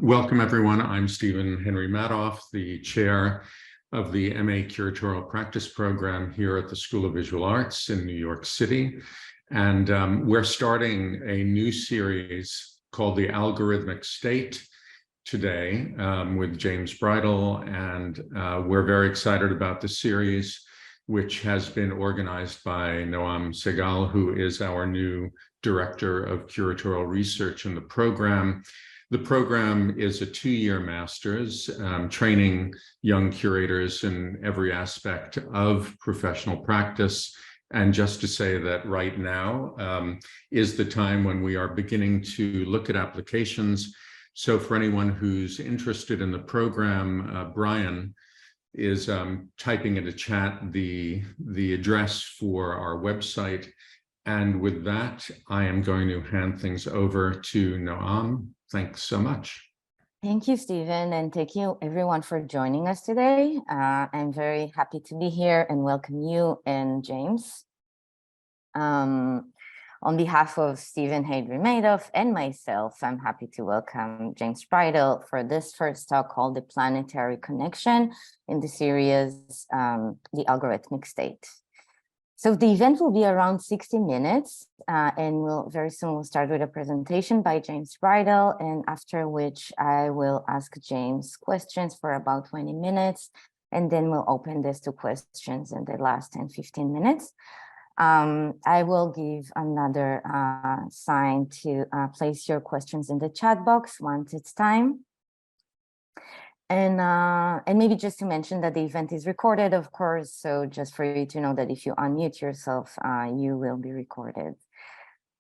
Welcome, everyone. I'm Stephen Henry Madoff, the chair of the MA Curatorial Practice Program here at the School of Visual Arts in New York City. And we're starting a new series called The Algorithmic State today with James Bridle. And we're very excited about the series, which has been organized by Noam Segal, who is our new director of curatorial research in the program. The program is a 2-year master's, training young curators in every aspect of professional practice. And just to say that right now is the time when we are beginning to look at applications. So for anyone who's interested in the program, Brian is typing into chat the address for our website. And with that, I am going to hand things over to Noam. Thanks so much. Thank you, Stephen, and thank you everyone for joining us today. I'm very happy to be here and welcome you and James. On behalf of Stephen Henry Madoff and myself, I'm happy to welcome James Bridle for this first talk called The Planetary Connection in the series, The Algorithmic State. So the event will be around 60 minutes, and we'll start with a presentation by James Bridle, and after which I will ask James questions for about 20 minutes, and then we'll open this to questions in the last 10-15 minutes. I will give another sign to place your questions in the chat box once it's time. And maybe just to mention that the event is recorded, of course, so just for you to know that if you unmute yourself, you will be recorded.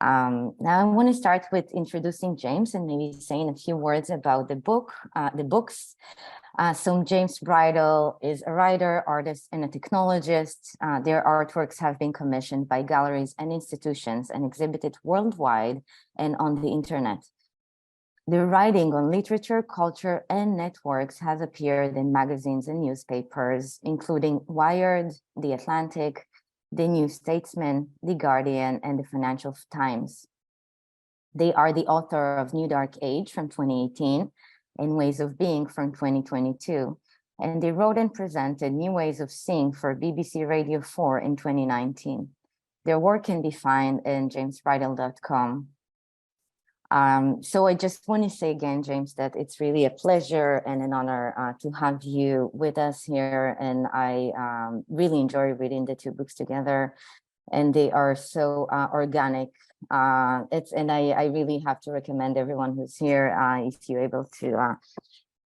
Now I want to start with introducing James and maybe saying a few words about the books. So James Bridle is a writer, artist, and a technologist. Their artworks have been commissioned by galleries and institutions and exhibited worldwide and on the internet. Their writing on literature, culture, and networks has appeared in magazines and newspapers, including Wired, The Atlantic, The New Statesman, The Guardian, and the Financial Times. They are the author of New Dark Age from 2018 and Ways of Being from 2022. And they wrote and presented New Ways of Seeing for BBC Radio 4 in 2019. Their work can be found in jamesbridle.com. So I just want to say again, James, that it's really a pleasure and an honor to have you with us here. And I really enjoy reading the two books together, and they are so organic. And I really have to recommend everyone who's here, if you're able to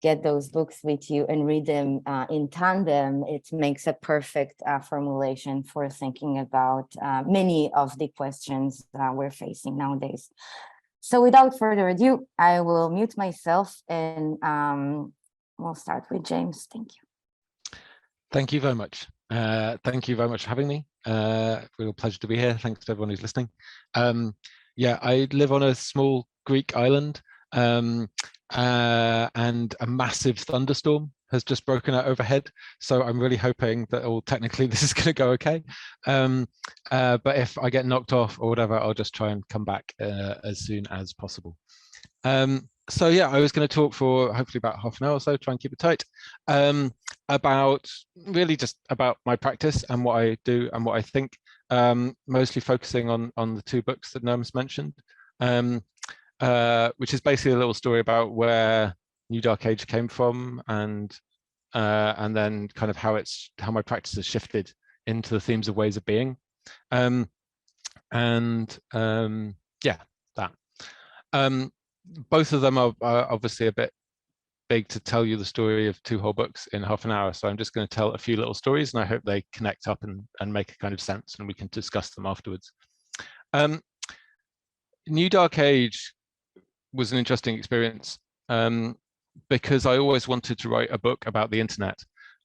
get those books with you and read them in tandem, it makes a perfect formulation for thinking about many of the questions we're facing nowadays. So without further ado, I will mute myself and we'll start with James. Thank you. Thank you very much. Thank you very much for having me. Real pleasure to be here. Thanks to everyone who's listening. Yeah, I live on a small Greek island, and a massive thunderstorm has just broken out overhead. So I'm really hoping that technically this is going to go okay. But if I get knocked off or whatever, I'll just try and come back as soon as possible. So yeah, I was going to talk for hopefully about half an hour or so, try and keep it tight, about really just about my practice and what I do and what I think, mostly focusing on the two books that Noam's mentioned, which is basically a little story about where New Dark Age came from, and then kind of how my practice has shifted into the themes of ways of being, yeah, that. Both of them are obviously a bit big to tell you the story of two whole books in half an hour, so I'm just going to tell a few little stories, and I hope they connect up and make a kind of sense, and we can discuss them afterwards. New Dark Age was an interesting experience, because I always wanted to write a book about the internet,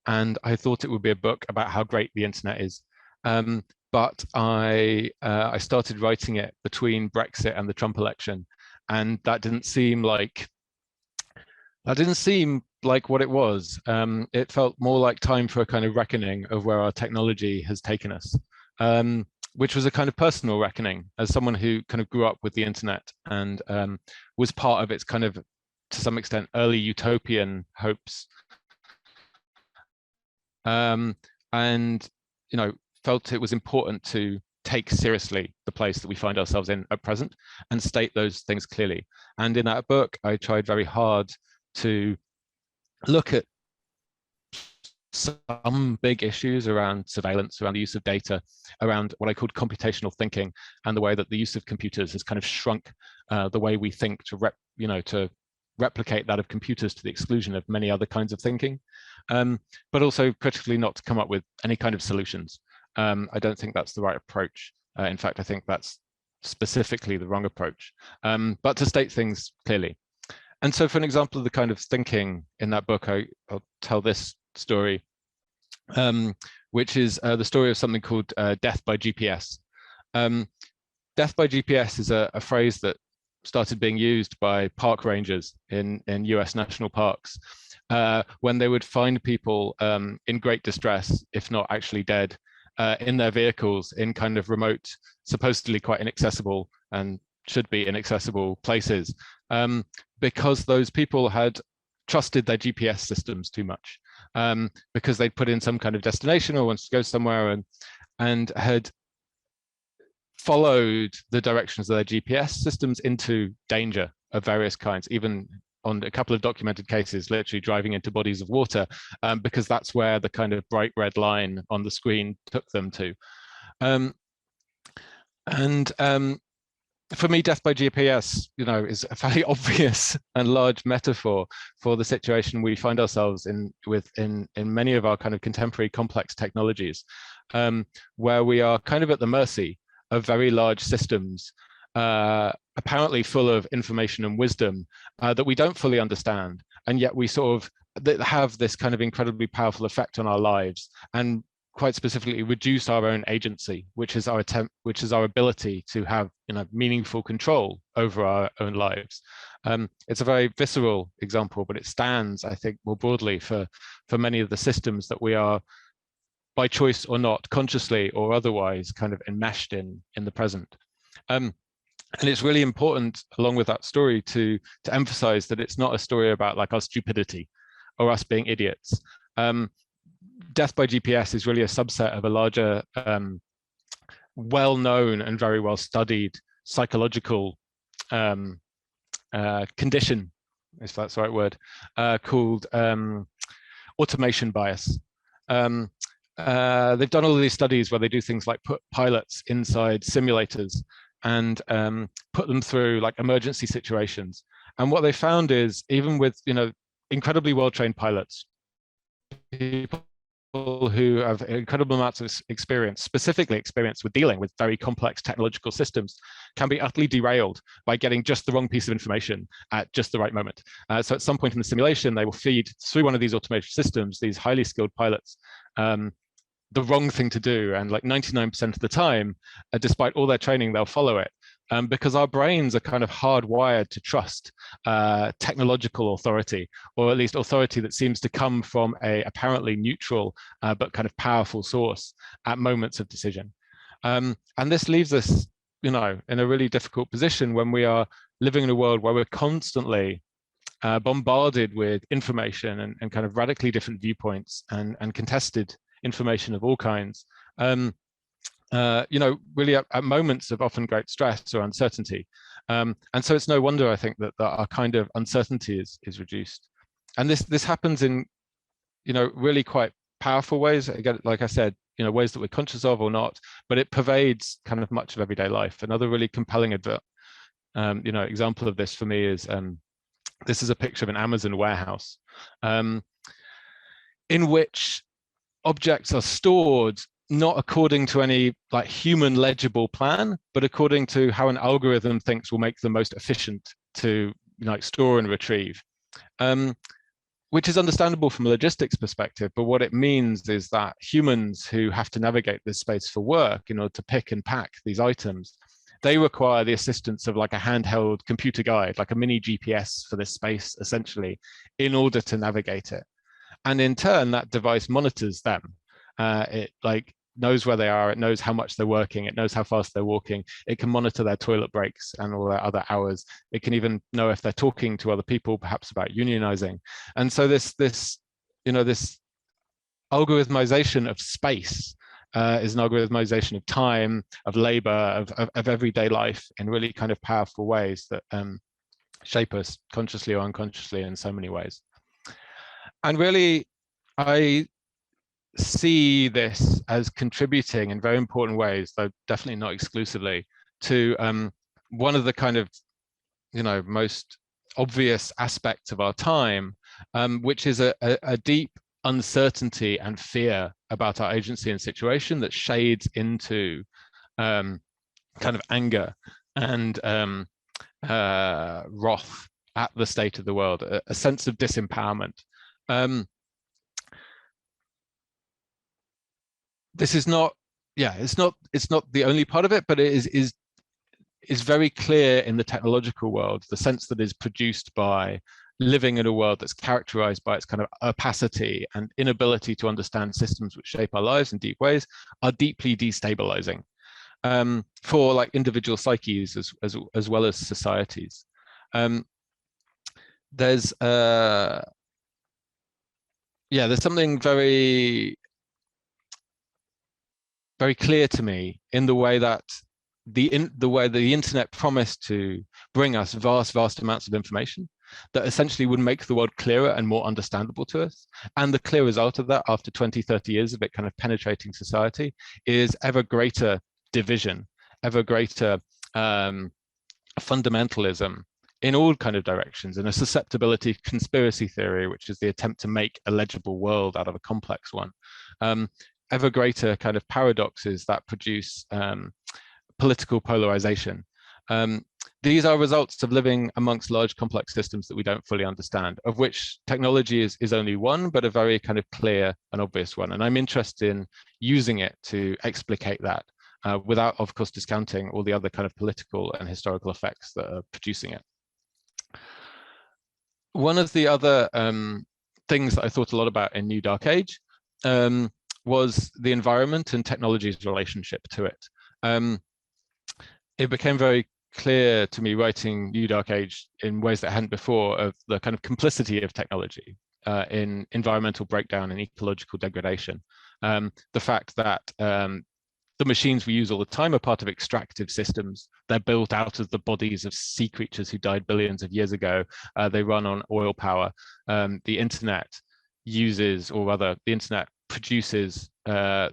and I thought it would be a book about how great the internet is. But I started writing it between Brexit and the Trump election, and that didn't seem like what it was. It felt more like time for a kind of reckoning of where our technology has taken us, which was a kind of personal reckoning as someone who kind of grew up with the internet and was part of its kind of to some extent, early utopian hopes, and felt it was important to take seriously the place that we find ourselves in at present and state those things clearly. And in that book, I tried very hard to look at some big issues around surveillance, around the use of data, around what I called computational thinking, and the way that the use of computers has kind of shrunk the way we think to replicate that of computers to the exclusion of many other kinds of thinking, but also critically not to come up with any kind of solutions. I don't think that's the right approach. In fact, I think that's specifically the wrong approach, but to state things clearly. And so for an example of the kind of thinking in that book, I'll tell this story, which is the story of something called death by GPS. Death by GPS is a phrase that started being used by park rangers in US national parks when they would find people in great distress, if not actually dead, in their vehicles in kind of remote, supposedly quite inaccessible and should be inaccessible places, because those people had trusted their GPS systems too much, because they'd put in some kind of destination or wanted to go somewhere and had followed the directions of their GPS systems into danger of various kinds, even on a couple of documented cases, literally driving into bodies of water, because that's where the kind of bright red line on the screen took them to. For me, death by GPS, is a fairly obvious and large metaphor for the situation we find ourselves in many of our kind of contemporary complex technologies, where we are kind of at the mercy of very large systems, apparently full of information and wisdom that we don't fully understand, and yet we sort of have this kind of incredibly powerful effect on our lives, and quite specifically reduce our own agency, which is our ability to have meaningful control over our own lives. It's a very visceral example, but it stands, I think, more broadly for many of the systems that we are, by choice or not, consciously or otherwise, kind of enmeshed in the present. And it's really important, along with that story, to emphasize that it's not a story about like our stupidity or us being idiots. Death by GPS is really a subset of a larger, well-known and very well-studied psychological condition, if that's the right word, called automation bias. They've done all of these studies where they do things like put pilots inside simulators and put them through like emergency situations. And what they found is, even with incredibly well-trained pilots, people who have incredible amounts of experience, specifically experience with dealing with very complex technological systems, can be utterly derailed by getting just the wrong piece of information at just the right moment. So at some point in the simulation, they will feed through one of these automation systems, these highly skilled pilots, the wrong thing to do. And like 99% of the time, despite all their training, they'll follow it. Because our brains are kind of hardwired to trust technological authority, or at least authority that seems to come from a apparently neutral but kind of powerful source at moments of decision. And this leaves us, in a really difficult position when we are living in a world where we're constantly bombarded with information and kind of radically different viewpoints and contested information of all kinds. Really at moments of often great stress or uncertainty. And so it's no wonder, I think, that our kind of uncertainty is reduced. And this happens in, really quite powerful ways. Again, like I said, ways that we're conscious of or not, but it pervades kind of much of everyday life. Another really compelling example of this for me is, this is a picture of an Amazon warehouse, in which objects are stored not according to any like human legible plan, but according to how an algorithm thinks will make them most efficient to store and retrieve, which is understandable from a logistics perspective. But what it means is that humans who have to navigate this space for work in order to pick and pack these items, they require the assistance of like a handheld computer guide, like a mini GPS for this space, essentially, in order to navigate it. And in turn, that device monitors them. It like knows where they are, it knows how much they're working, it knows how fast they're walking, it can monitor their toilet breaks and all their other hours. It can even know if they're talking to other people, perhaps about unionizing. And so this algorithmization of space is an algorithmization of time, of labor, of everyday life in really kind of powerful ways that shape us consciously or unconsciously in so many ways. And really, I see this as contributing in very important ways, though definitely not exclusively, to one of the kind of most obvious aspects of our time, which is a deep uncertainty and fear about our agency and situation that shades into kind of anger and wrath at the state of the world, a sense of disempowerment. This is not, it's not the only part of it, but it is very clear in the technological world, the sense that is produced by living in a world that's characterized by its kind of opacity and inability to understand systems which shape our lives in deep ways, are deeply destabilizing for like individual psyches as well as societies. There's something very clear to me in the way that the way the internet promised to bring us vast amounts of information that essentially would make the world clearer and more understandable to us. And the clear result of that, after 20, 30 years of it kind of penetrating society, is ever greater division, ever greater fundamentalism in all kind of directions, and a susceptibility to conspiracy theory, which is the attempt to make a legible world out of a complex one. Ever greater kind of paradoxes that produce political polarization. These are results of living amongst large complex systems that we don't fully understand, of which technology is only one, but a very kind of clear and obvious one. And I'm interested in using it to explicate that without, of course, discounting all the other kind of political and historical effects that are producing it. One of the other things that I thought a lot about in New Dark Age was the environment and technology's relationship to it. It became very clear to me writing New Dark Age in ways that hadn't before of the kind of complicity of technology in environmental breakdown and ecological degradation. The fact that the machines we use all the time are part of extractive systems. They're built out of the bodies of sea creatures who died billions of years ago. They run on oil power. The internet uses, or rather, the internet produces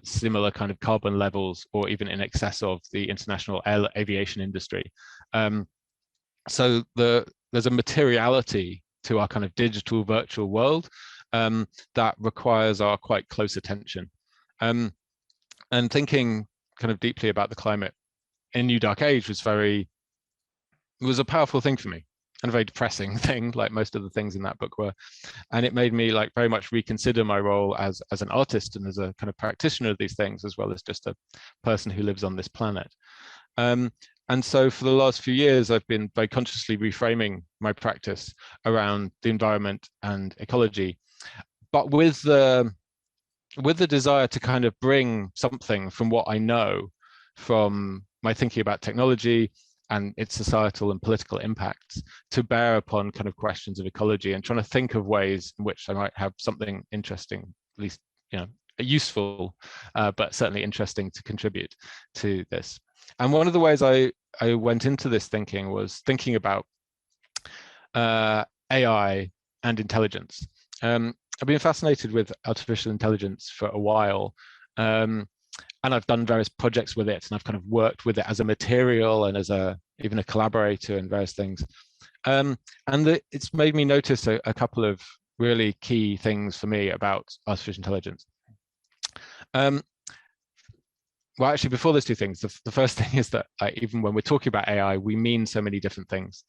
similar kind of carbon levels, or even in excess of, the international aviation industry. So there's a materiality to our kind of digital virtual world that requires our quite close attention. And thinking kind of deeply about the climate in New Dark Age was a powerful thing for me, and a very depressing thing, like most of the things in that book were. And it made me like very much reconsider my role as an artist and as a kind of practitioner of these things, as well as just a person who lives on this planet. And so for the last few years, I've been very consciously reframing my practice around the environment and ecology, but with the desire to kind of bring something from what I know from my thinking about technology and its societal and political impacts to bear upon kind of questions of ecology, and trying to think of ways in which I might have something interesting, at least, useful, but certainly interesting to contribute to this. And one of the ways I went into this thinking was thinking about AI and intelligence. I've been fascinated with artificial intelligence for a while, and I've done various projects with it, and I've kind of worked with it as a material and as even a collaborator in various things. And it's made me notice a couple of really key things for me about artificial intelligence. Well, actually, before those two things, the first thing is that even when we're talking about AI, we mean so many different things.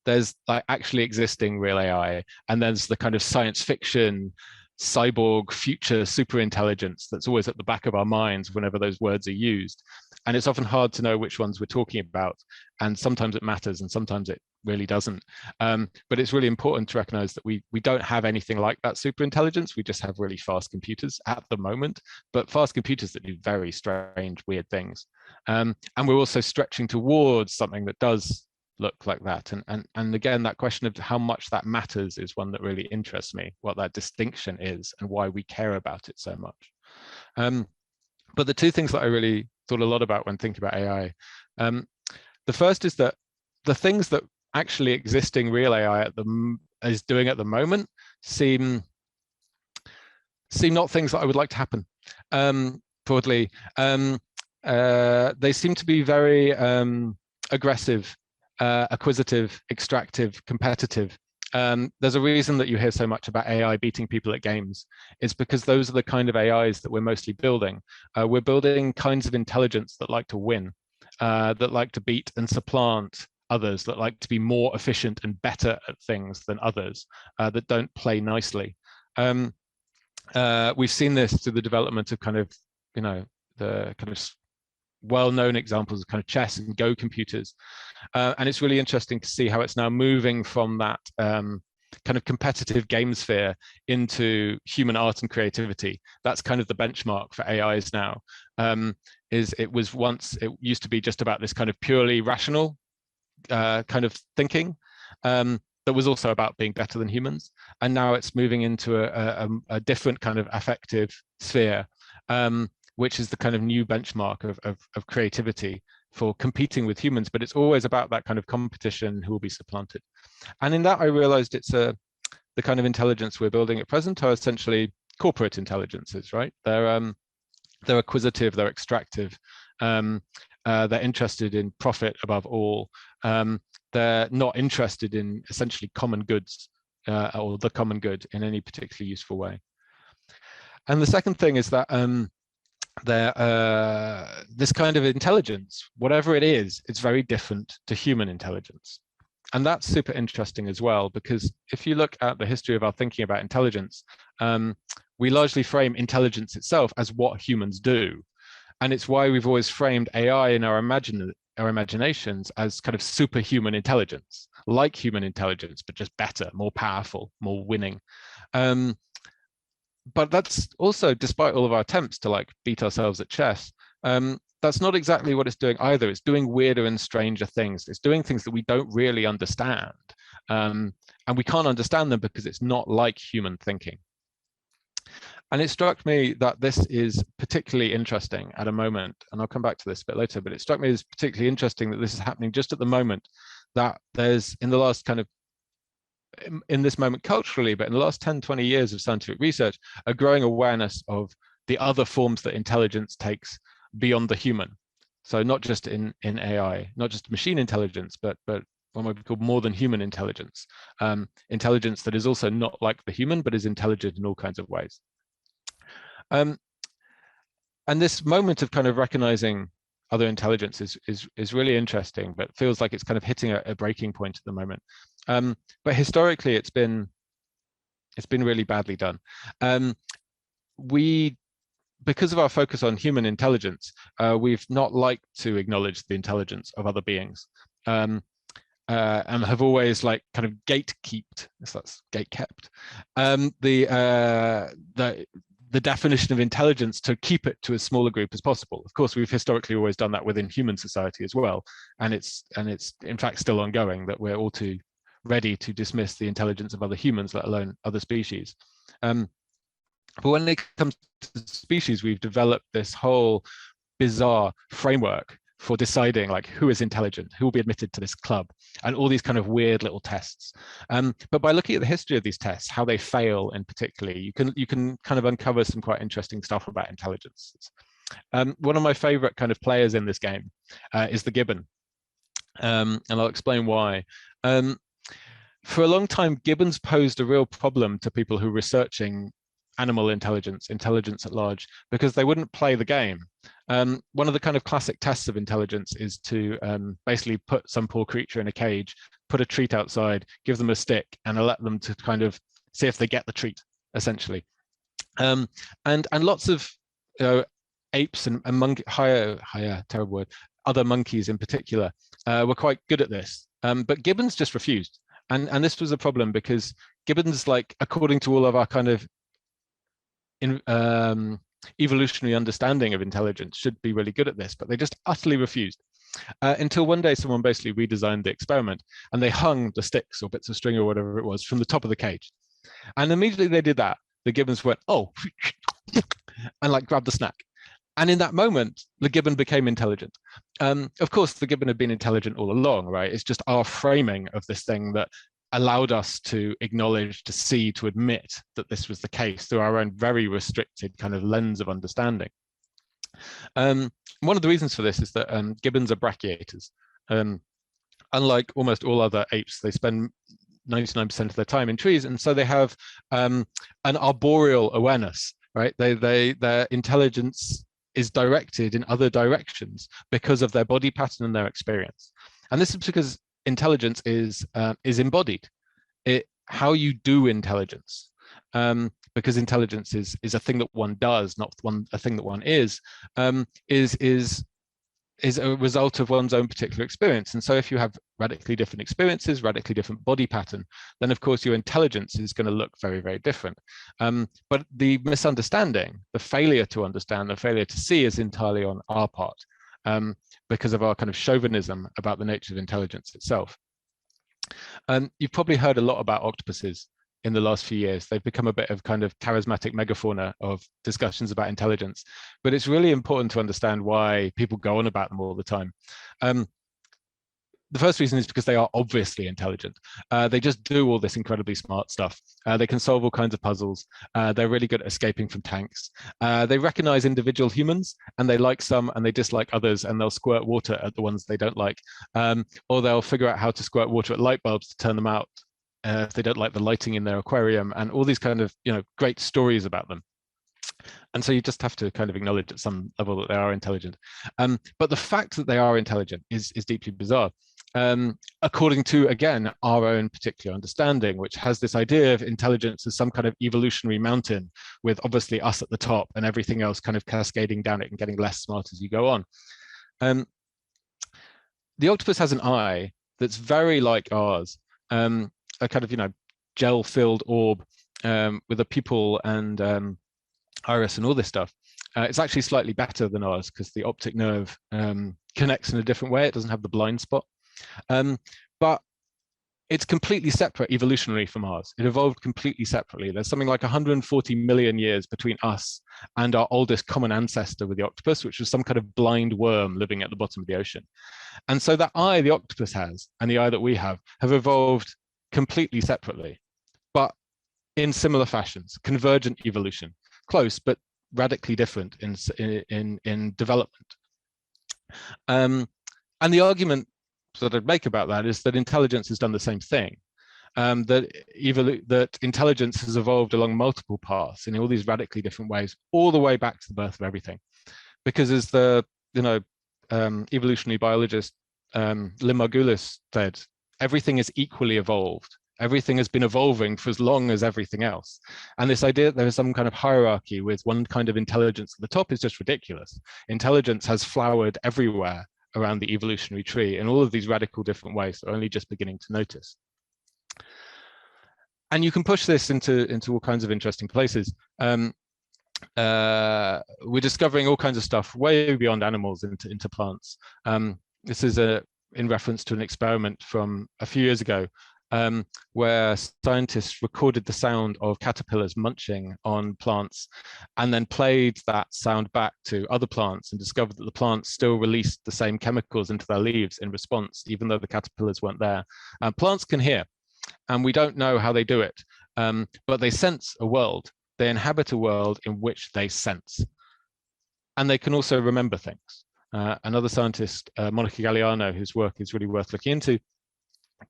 There's like actually existing real AI, and there's the kind of science fiction cyborg future superintelligence that's always at the back of our minds whenever those words are used. And it's often hard to know which ones we're talking about. And sometimes it matters and sometimes it really doesn't. But it's really important to recognize that we don't have anything like that superintelligence. We just have really fast computers at the moment, but fast computers that do very strange, weird things. And we're also stretching towards something that does look like that. And again, that question of how much that matters is one that really interests me, what that distinction is and why we care about it so much. But the two things that I really thought a lot about when thinking about AI, the first is that the things that actually existing real AI is doing at the moment seem not things that I would like to happen, broadly. They seem to be very aggressive, acquisitive, extractive, competitive. There's a reason that you hear so much about AI beating people at games. It's because those are the kind of AIs that we're mostly building. We're building kinds of intelligence that like to win, that like to beat and supplant others, that like to be more efficient and better at things than others, that don't play nicely. We've seen this through the development of kind of, the kind of well-known examples of kind of chess and Go computers. And it's really interesting to see how it's now moving from that kind of competitive game sphere into human art and creativity. That's kind of the benchmark for AIs now. It used to be just about this kind of purely rational kind of thinking that was also about being better than humans. And now it's moving into a different kind of affective sphere, which is the kind of new benchmark of creativity for competing with humans. But it's always about that kind of competition, who will be supplanted. And in that, I realized it's the kind of intelligence we're building at present are essentially corporate intelligences, right? They're acquisitive, they're extractive, they're interested in profit above all. They're not interested in essentially common goods or the common good in any particularly useful way. And the second thing is that this kind of intelligence, whatever it is, it's very different to human intelligence. And that's super interesting as well, because if you look at the history of our thinking about intelligence, we largely frame intelligence itself as what humans do. And it's why we've always framed AI in our imaginations as kind of superhuman intelligence, like human intelligence, but just better, more powerful, more winning. But that's also, despite all of our attempts to like beat ourselves at chess, that's not exactly what it's doing either. It's doing weirder and stranger things. It's doing things that we don't really understand. And we can't understand them because it's not like human thinking. And it struck me that this is particularly interesting at a moment, and I'll come back to this a bit later, but it struck me as particularly interesting that this is happening just at the moment, that there's in the last kind of, in this moment culturally, but in the last 10, 20 years of scientific research, a growing awareness of the other forms that intelligence takes beyond the human. So not just in AI, not just machine intelligence, but what might be called more than human intelligence. Intelligence that is also not like the human, but is intelligent in all kinds of ways. And this moment of kind of recognizing other intelligence is really interesting, but feels like it's kind of hitting a breaking point at the moment. But historically, it's been really badly done. Because of our focus on human intelligence, we've not liked to acknowledge the intelligence of other beings, and have always like kind of gatekept, so that's gatekept, the definition of intelligence to keep it to as small a group as possible. Of course, we've historically always done that within human society as well, and it's in fact still ongoing, that we're all too ready to dismiss the intelligence of other humans, let alone other species. But when it comes to species, we've developed this whole bizarre framework for deciding like who is intelligent, who will be admitted to this club, and all these kind of weird little tests. But by looking at the history of these tests, how they fail in particularly, you can kind of uncover some quite interesting stuff about intelligence. One of my favorite kind of players in this game is the gibbon, and I'll explain why. For a long time, gibbons posed a real problem to people who were researching animal intelligence at large, because they wouldn't play the game. One of the kind of classic tests of intelligence is to basically put some poor creature in a cage, put a treat outside, give them a stick, and let them to kind of see if they get the treat, essentially. And lots of apes and higher, terrible word, other monkeys in particular were quite good at this. But gibbons just refused. And this was a problem because gibbons, like, according to all of our kind of evolutionary understanding of intelligence, should be really good at this, but they just utterly refused. Until one day someone basically redesigned the experiment, and they hung the sticks or bits of string or whatever it was from the top of the cage. And immediately they did that, the gibbons went, oh, and like grabbed the snack. And in that moment, the gibbon became intelligent. Of course, the gibbon had been intelligent all along, right? It's just our framing of this thing that allowed us to acknowledge, to see, to admit that this was the case through our own very restricted kind of lens of understanding. One of the reasons for this is that gibbons are brachiators. Unlike almost all other apes, they spend 99% of their time in trees, and so they have an arboreal awareness, right? Their intelligence is directed in other directions because of their body pattern and their experience. And this is because intelligence is embodied. How you do intelligence, because intelligence is a thing that one does, not a thing that one is a result of one's own particular experience. And so if you have radically different experiences, radically different body pattern, then of course your intelligence is going to look very, very different. But the misunderstanding, the failure to understand, the failure to see is entirely on our part, because of our kind of chauvinism about the nature of intelligence itself. You've probably heard a lot about octopuses in the last few years. They've become a bit of kind of charismatic megafauna of discussions about intelligence, but it's really important to understand why people go on about them all the time. The first reason is because they are obviously intelligent. They just do all this incredibly smart stuff. They can solve all kinds of puzzles. They're really good at escaping from tanks. They recognize individual humans, and they like some and they dislike others, and they'll squirt water at the ones they don't like. Or they'll figure out how to squirt water at light bulbs to turn them out if they don't like the lighting in their aquarium, and all these kind of, great stories about them. And so you just have to kind of acknowledge at some level that they are intelligent. But the fact that they are intelligent is deeply bizarre. According to, again, our own particular understanding, which has this idea of intelligence as some kind of evolutionary mountain with obviously us at the top and everything else kind of cascading down it and getting less smart as you go on. The octopus has an eye that's very like ours, a kind of, gel-filled orb with a pupil and iris and all this stuff. It's actually slightly better than ours because the optic nerve connects in a different way. It doesn't have the blind spot. But it's completely separate evolutionarily from ours. It evolved completely separately. There's something like 140 million years between us and our oldest common ancestor with the octopus, which was some kind of blind worm living at the bottom of the ocean. And so that eye the octopus has and the eye that we have evolved completely separately, but in similar fashions, convergent evolution, close, but radically different in development. And the argument that I'd make about that is that intelligence has done the same thing. That intelligence has evolved along multiple paths in all these radically different ways, all the way back to the birth of everything. Because as the evolutionary biologist Lynn Margulis said, everything is equally evolved. Everything has been evolving for as long as everything else. And this idea that there is some kind of hierarchy with one kind of intelligence at the top is just ridiculous. Intelligence has flowered everywhere around the evolutionary tree in all of these radical different ways that are only just beginning to notice. And you can push this into all kinds of interesting places. We're discovering all kinds of stuff way beyond animals into plants. This is in reference to an experiment from a few years ago, where scientists recorded the sound of caterpillars munching on plants and then played that sound back to other plants and discovered that the plants still released the same chemicals into their leaves in response, even though the caterpillars weren't there. Plants can hear, and we don't know how they do it, but they sense a world. They inhabit a world in which they sense. And they can also remember things. Another scientist, Monica Galliano, whose work is really worth looking into,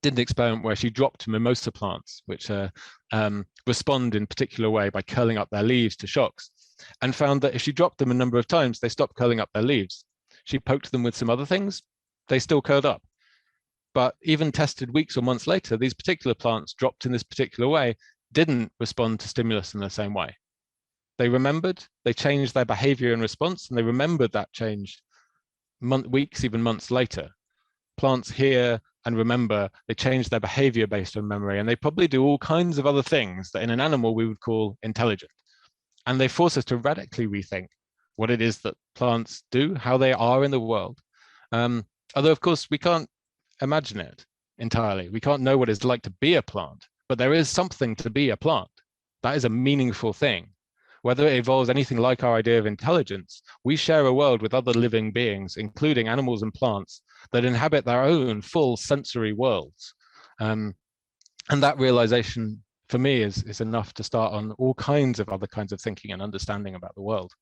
did an experiment where she dropped mimosa plants, which respond in a particular way by curling up their leaves to shocks, and found that if she dropped them a number of times, they stopped curling up their leaves. She poked them with some other things, they still curled up. But even tested weeks or months later, these particular plants dropped in this particular way didn't respond to stimulus in the same way. they remembered, they changed their behavior in response, and they remembered that change weeks, even months later. Plants hear and remember, they change their behavior based on memory, and they probably do all kinds of other things that in an animal we would call intelligent. And they force us to radically rethink what it is that plants do, how they are in the world. Although, of course, we can't imagine it entirely. We can't know what it's like to be a plant, but there is something to be a plant. That is a meaningful thing. Whether it evolves anything like our idea of intelligence, we share a world with other living beings, including animals and plants, that inhabit their own full sensory worlds. And that realization, for me, is enough to start on all kinds of other kinds of thinking and understanding about the world.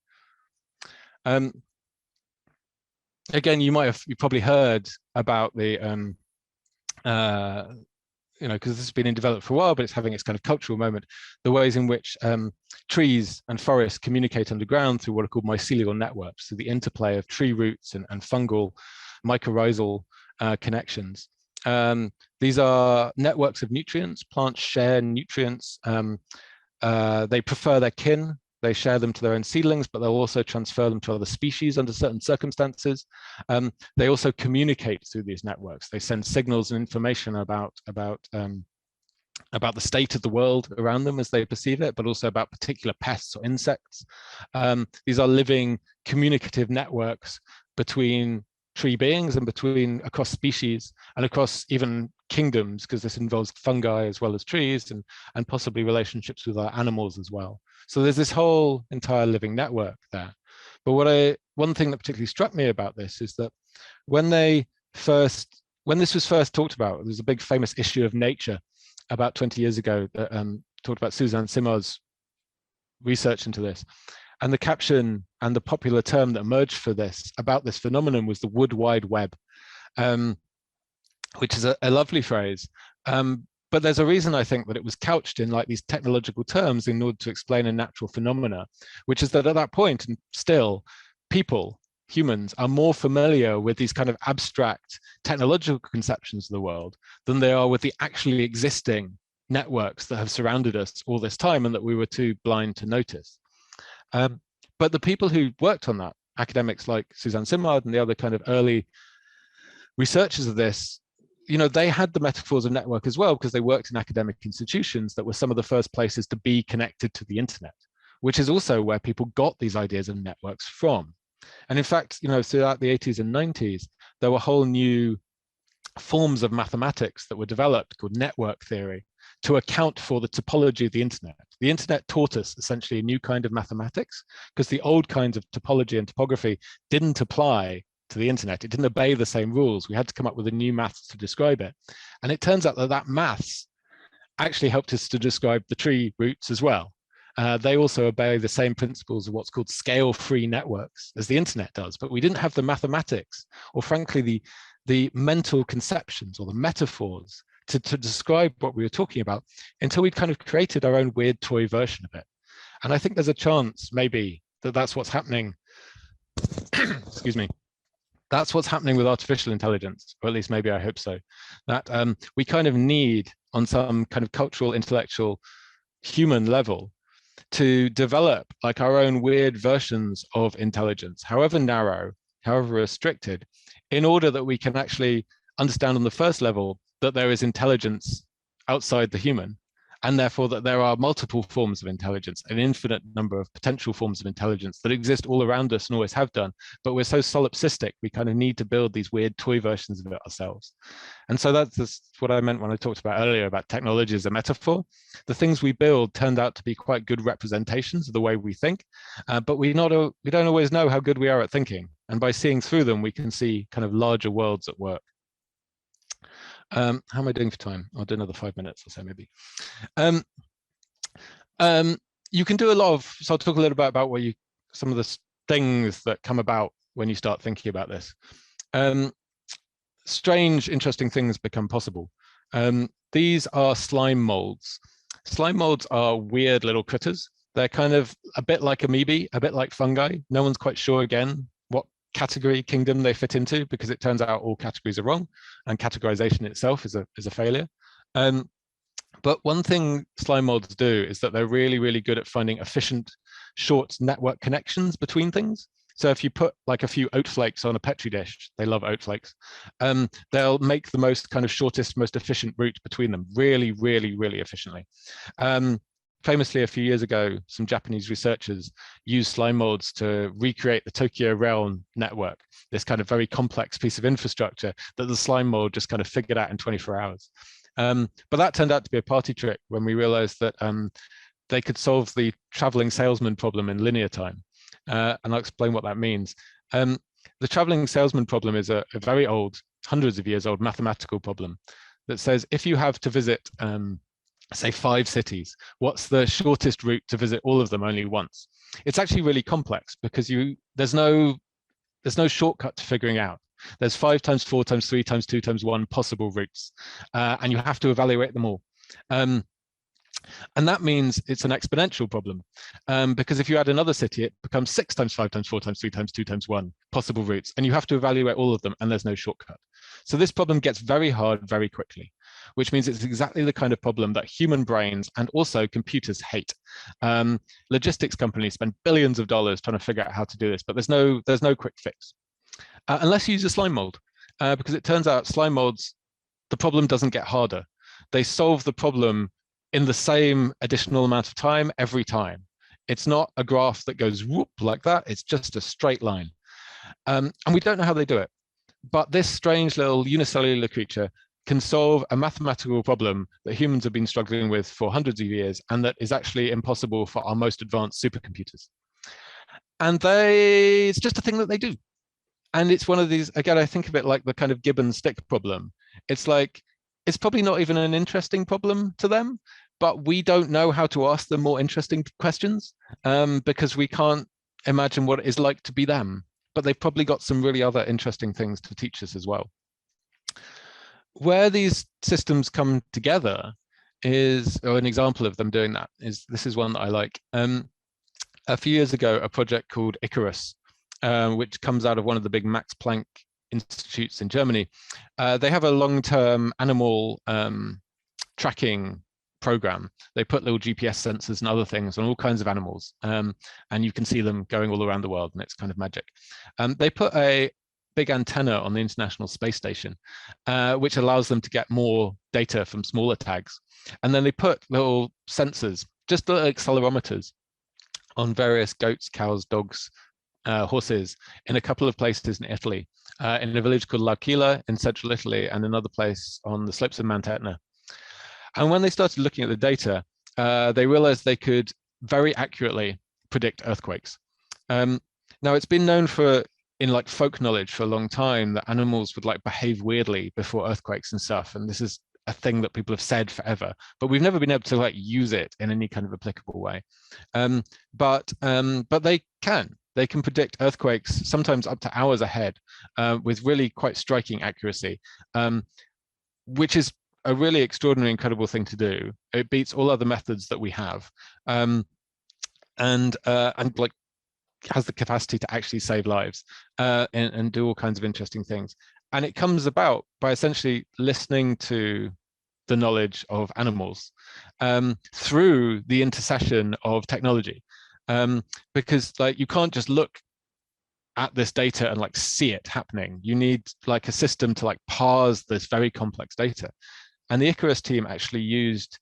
Again, you probably heard about the because this has been in development for a while, but it's having its kind of cultural moment, the ways in which trees and forests communicate underground through what are called mycelial networks, through the interplay of tree roots and fungal mycorrhizal connections. These are networks of nutrients. Plants share nutrients. They prefer their kin. They share them to their own seedlings, but they'll also transfer them to other species under certain circumstances. They also communicate through these networks. They send signals and information about the state of the world around them as they perceive it, but also about particular pests or insects. These are living communicative networks between tree beings and across species and across even kingdoms, because this involves fungi as well as trees and possibly relationships with our animals as well. So there's this whole entire living network there. But one thing that particularly struck me about this is that when this was first talked about, there was a big famous issue of Nature about 20 years ago that talked about Suzanne Simard's research into this. And the caption and the popular term that emerged about this phenomenon was the Wood Wide Web, which is a lovely phrase. But there's a reason I think that it was couched in like these technological terms in order to explain a natural phenomena, which is that at that point, and still, humans are more familiar with these kind of abstract technological conceptions of the world than they are with the actually existing networks that have surrounded us all this time and that we were too blind to notice. But the people who worked on that, academics like Suzanne Simard and the other kind of early researchers of this, they had the metaphors of network as well, because they worked in academic institutions that were some of the first places to be connected to the internet, which is also where people got these ideas of networks from. And in fact, throughout the 80s and 90s, there were whole new forms of mathematics that were developed called network theory to account for the topology of the internet. The internet taught us essentially a new kind of mathematics, because the old kinds of topology and topography didn't apply to the internet. It didn't obey the same rules. We had to come up with a new maths to describe it. And it turns out that maths actually helped us to describe the tree roots as well. They also obey the same principles of what's called scale-free networks as the internet does, but we didn't have the mathematics, or frankly, the mental conceptions or the metaphors to describe what we were talking about until we'd kind of created our own weird toy version of it. And I think there's a chance maybe that's what's happening, excuse me, that's what's happening with artificial intelligence, or at least maybe I hope so, that we kind of need on some kind of cultural, intellectual, human level to develop like our own weird versions of intelligence, however narrow, however restricted, in order that we can actually understand on the first level that there is intelligence outside the human, and therefore that there are multiple forms of intelligence, an infinite number of potential forms of intelligence that exist all around us and always have done, but we're so solipsistic, we kind of need to build these weird toy versions of it ourselves. And so that's what I meant when I talked about earlier about technology as a metaphor. The things we build turned out to be quite good representations of the way we think, but we don't always know how good we are at thinking. And by seeing through them, we can see kind of larger worlds at work. How am I doing for time? I'll do another 5 minutes or so maybe. You can do a lot of, so I'll talk a little bit about some of the things that come about when you start thinking about this. Strange, interesting things become possible. These are slime molds. Slime molds are weird little critters. They're kind of a bit like amoebae, a bit like fungi. No one's quite sure again what category kingdom they fit into, because it turns out all categories are wrong and categorization itself is a failure. But one thing slime molds do is that they're really, really good at finding efficient short network connections between things. So if you put like a few oat flakes on a Petri dish, they love oat flakes, they'll make the most kind of shortest, most efficient route between them really, really, really efficiently. Famously, a few years ago, some Japanese researchers used slime molds to recreate the Tokyo Rail network, this kind of very complex piece of infrastructure that the slime mold just kind of figured out in 24 hours. But that turned out to be a party trick when we realized that they could solve the traveling salesman problem in linear time. And I'll explain what that means. The traveling salesman problem is a very old, hundreds of years old mathematical problem that says if you have to visit say 5 cities, what's the shortest route to visit all of them only once? It's actually really complex because there's no shortcut to figuring out. There's 5 times 4 times 3 times 2 times 1 possible routes, and you have to evaluate them all. And that means it's an exponential problem, because if you add another city, it becomes 6 times 5 times 4 times 3 times 2 times 1 possible routes, and you have to evaluate all of them, and there's no shortcut. So this problem gets very hard very quickly, which means it's exactly the kind of problem that human brains and also computers hate. Logistics companies spend billions of dollars trying to figure out how to do this, but there's no quick fix, unless you use a slime mold, because it turns out slime molds, the problem doesn't get harder. They solve the problem in the same additional amount of time every time. It's not a graph that goes whoop like that. It's just a straight line. And we don't know how they do it. But this strange little unicellular creature can solve a mathematical problem that humans have been struggling with for hundreds of years, and that is actually impossible for our most advanced supercomputers. And it's just a thing that they do. And it's one of these, again, I think of it like the kind of gibbon stick problem. It's like, it's probably not even an interesting problem to them, but we don't know how to ask them more interesting questions, because we can't imagine what it is like to be them. But they've probably got some really other interesting things to teach us as well. Where these systems come together is, or an example of them doing that is, this is one that I like. A few years ago, a project called Icarus, which comes out of one of the big Max Planck institutes in Germany. They have a long-term animal tracking program. They put little GPS sensors and other things on all kinds of animals, and you can see them going all around the world, and it's kind of magic. They put a big antenna on the International Space Station, which allows them to get more data from smaller tags. And then they put little sensors, just little accelerometers, on various goats, cows, dogs, horses in a couple of places in Italy, in a village called L'Aquila in central Italy, and another place on the slopes of Mount Etna. And when they started looking at the data, they realized they could very accurately predict earthquakes. Now, it's been known in like folk knowledge for a long time that animals would like behave weirdly before earthquakes and stuff. And this is a thing that people have said forever, but we've never been able to like use it in any kind of applicable way. But they can predict earthquakes sometimes up to hours ahead, with really quite striking accuracy, which is a really extraordinary, incredible thing to do. It beats all other methods that we have, and like has the capacity to actually save lives, and do all kinds of interesting things. And it comes about by essentially listening to the knowledge of animals through the intercession of technology, because like you can't just look at this data and like see it happening. You need like a system to like parse this very complex data. And the Icarus team actually used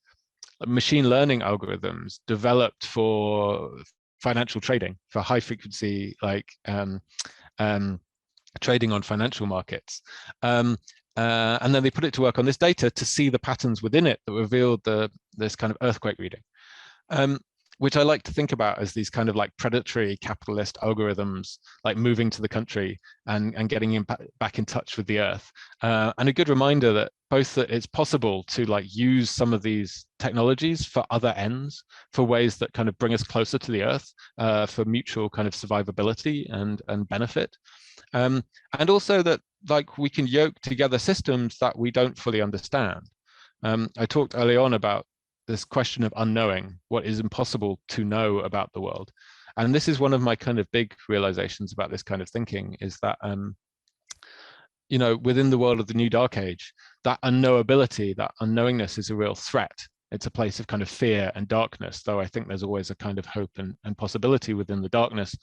machine learning algorithms developed for financial trading, for high frequency like trading on financial markets. And then they put it to work on this data to see the patterns within it that revealed this kind of earthquake reading, which I like to think about as these kind of like predatory capitalist algorithms, like moving to the country and getting back in touch with the earth. And a good reminder that both that it's possible to like use some of these technologies for other ends, for ways that kind of bring us closer to the earth, for mutual kind of survivability and benefit. And also that like we can yoke together systems that we don't fully understand. I talked early on about this question of unknowing, what is impossible to know about the world. And this is one of my kind of big realizations about this kind of thinking, is that, you know, within the world of the new dark age, that unknowability, that unknowingness is a real threat. It's a place of kind of fear and darkness, though I think there's always a kind of hope and possibility within the darkness.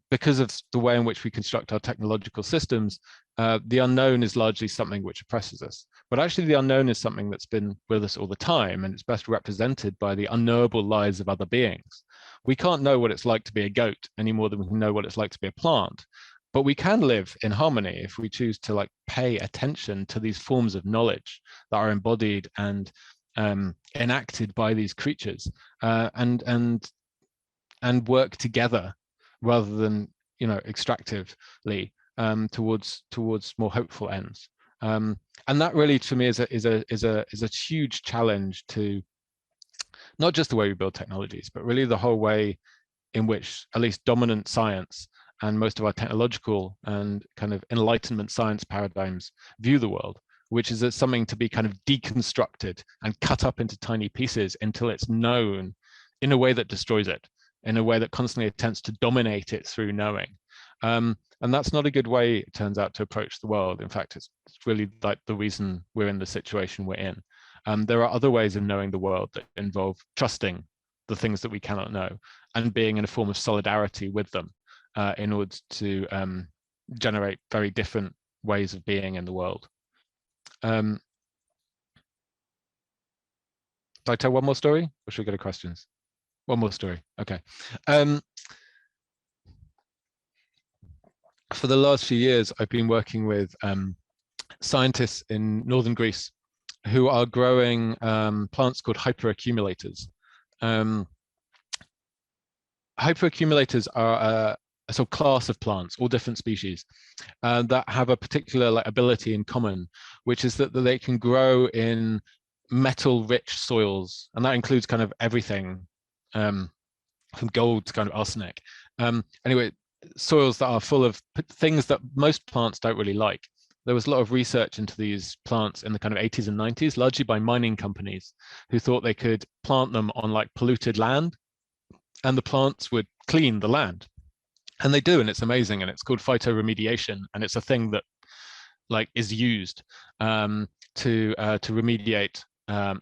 Because of the way in which we construct our technological systems, the unknown is largely something which oppresses us. But actually the unknown is something that's been with us all the time, and it's best represented by the unknowable lives of other beings. We can't know what it's like to be a goat any more than we can know what it's like to be a plant. But we can live in harmony if we choose to like pay attention to these forms of knowledge that are embodied and enacted by these creatures, and work together rather than, you know, extractively towards more hopeful ends. And that really, to me, is a huge challenge to not just the way we build technologies, but really the whole way in which at least dominant science and most of our technological and kind of enlightenment science paradigms view the world, which is as something to be kind of deconstructed and cut up into tiny pieces until it's known in a way that destroys it, in a way that constantly attempts to dominate it through knowing. And that's not a good way, it turns out, to approach the world. In fact, it's really like the reason we're in the situation we're in. There are other ways of knowing the world that involve trusting the things that we cannot know and being in a form of solidarity with them in order to generate very different ways of being in the world. Did I tell one more story, or should we go to questions? One more story, okay. For the last few years, I've been working with scientists in northern Greece who are growing plants called hyperaccumulators. Hyperaccumulators are a sort of class of plants, all different species, that have a particular ability in common, which is that they can grow in metal-rich soils, and that includes kind of everything from gold to kind of arsenic. Anyway, soils that are full of things that most plants don't really like. There was a lot of research into these plants in the kind of 80s and 90s, largely by mining companies who thought they could plant them on like polluted land and the plants would clean the land. And they do, and it's amazing. And it's called phytoremediation. And it's a thing that like is used to remediate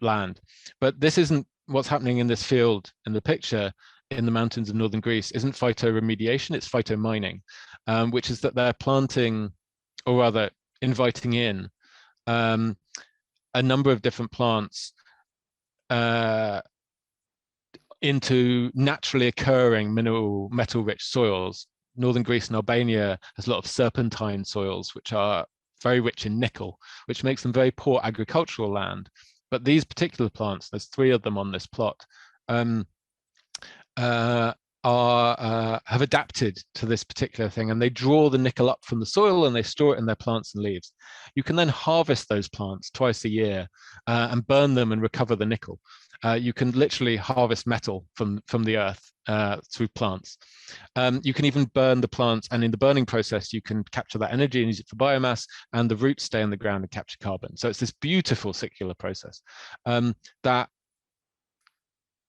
land. But this isn't what's happening in this field in the picture in the mountains of northern Greece isn't phytoremediation, it's phytomining, which is that they're planting, or rather inviting in a number of different plants into naturally occurring metal-rich soils. Northern Greece and Albania has a lot of serpentine soils, which are very rich in nickel, which makes them very poor agricultural land. But these particular plants, there's 3 of them on this plot, have adapted to this particular thing, and they draw the nickel up from the soil and they store it in their plants and leaves. You can then harvest those plants twice a year and burn them and recover the nickel. You can literally harvest metal from the earth through plants. You can even burn the plants, and in the burning process, you can capture that energy and use it for biomass, and the roots stay in the ground and capture carbon. So it's this beautiful circular process that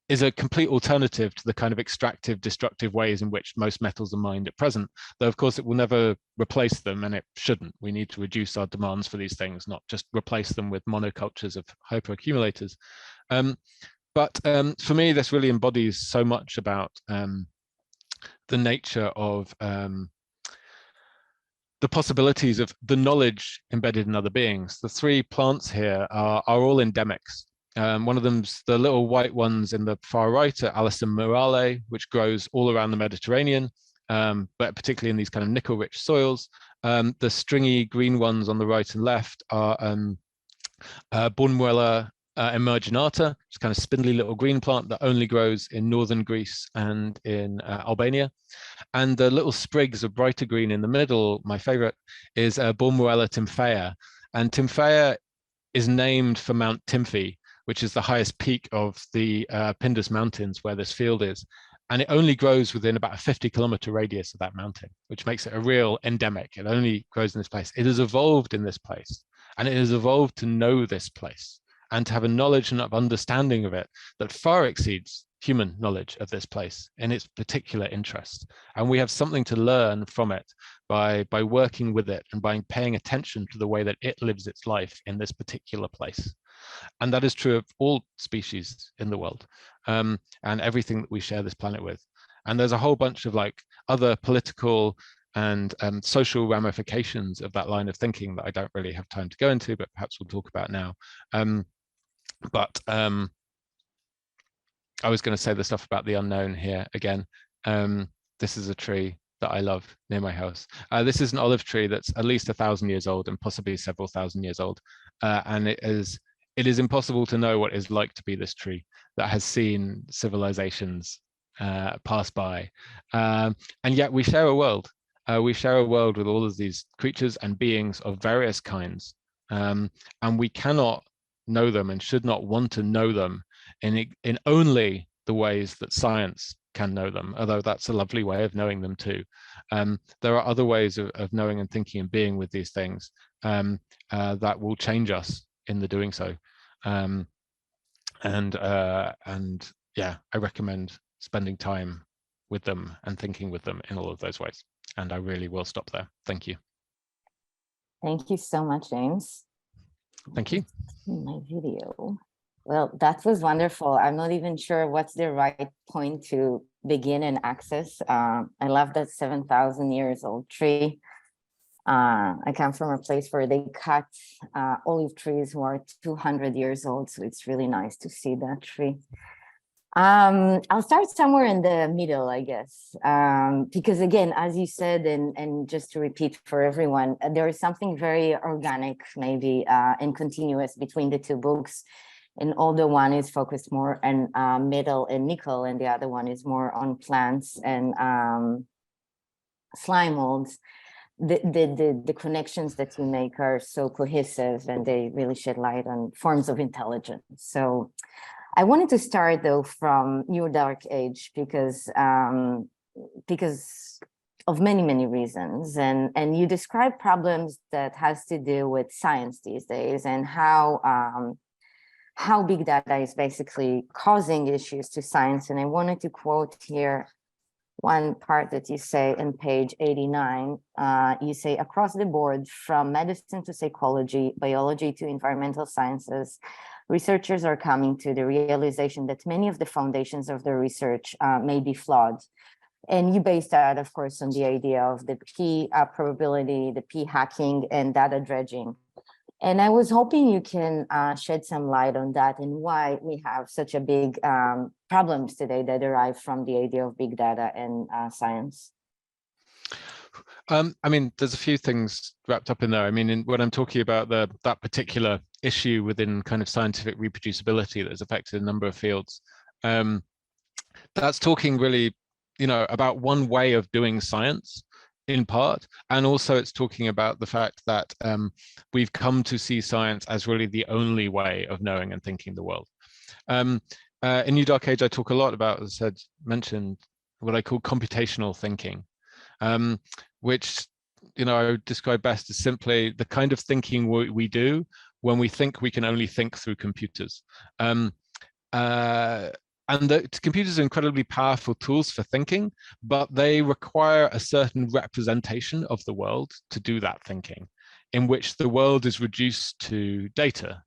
is a complete alternative to the kind of extractive, destructive ways in which most metals are mined at present, though of course it will never replace them, and it shouldn't. We need to reduce our demands for these things, not just replace them with monocultures of hyperaccumulators. But for me, this really embodies so much about the nature of the possibilities of the knowledge embedded in other beings. The 3 plants here are all endemics. One of them's the little white ones in the far right are Alyssum morale, which grows all around the Mediterranean, but particularly in these kind of nickel-rich soils. The stringy green ones on the right and left are Bornmuella emerginata, which is kind of spindly little green plant that only grows in northern Greece and in Albania. And the little sprigs of brighter green in the middle, my favorite, is Bornmuella tymphea. And tymphea is named for Mount Tymphy, which is the highest peak of the Pindus Mountains where this field is. And it only grows within about a 50-kilometer radius of that mountain, which makes it a real endemic. It only grows in this place. It has evolved in this place, and it has evolved to know this place and to have a knowledge and understanding of it that far exceeds human knowledge of this place in its particular interest. And we have something to learn from it by working with it and by paying attention to the way that it lives its life in this particular place. And that is true of all species in the world, and everything that we share this planet with. And there's a whole bunch of like other political and social ramifications of that line of thinking that I don't really have time to go into, but perhaps we'll talk about now. I was going to say the stuff about the unknown here again. This is a tree that I love near my house. This is an olive tree that's at least 1,000 years old and possibly several thousand years old. And it is impossible to know what it's like to be this tree that has seen civilizations pass by. And yet we share a world. We share a world with all of these creatures and beings of various kinds. And we cannot know them and should not want to know them in only the ways that science can know them, although that's a lovely way of knowing them too. There are other ways of knowing and thinking and being with these things that will change us in the doing so. And yeah, I recommend spending time with them and thinking with them in all of those ways. And I really will stop there. Thank you. Thank you so much, James. Thank you. My video. Well, that was wonderful. I'm not even sure what's the right point to begin and access. I love that 7,000 years old tree. I come from a place where they cut olive trees who are 200 years old, so it's really nice to see that tree. I'll start somewhere in the middle, I guess, because again, as you said, and just to repeat for everyone, there is something very organic, maybe, and continuous between the two books. And although one is focused more on metal and nickel, and the other one is more on plants and slime molds, the connections that you make are so cohesive, and they really shed light on forms of intelligence. So I wanted to start though from your dark age because of many reasons, and you describe problems that has to do with science these days and how big data is basically causing issues to science. And I wanted to quote here one part that you say in page 89. You say, across the board, from medicine to psychology, biology to environmental sciences, researchers are coming to the realization that many of the foundations of their research may be flawed. And you base that, of course, on the idea of the P probability, the P hacking, and data dredging. And I was hoping you can shed some light on that and why we have such a big problems today that derive from the idea of big data and science. I mean, there's a few things wrapped up in there. I mean, when I'm talking about that particular issue within kind of scientific reproducibility that has affected a number of fields, that's talking really, about one way of doing science in part, and also it's talking about the fact that we've come to see science as really the only way of knowing and thinking the world. In New Dark Age, I talk a lot about, as I mentioned, what I call computational thinking, which I would describe best as simply the kind of thinking we do when we think we can only think through computers. And the computers are incredibly powerful tools for thinking, but they require a certain representation of the world to do that thinking, in which the world is reduced to data,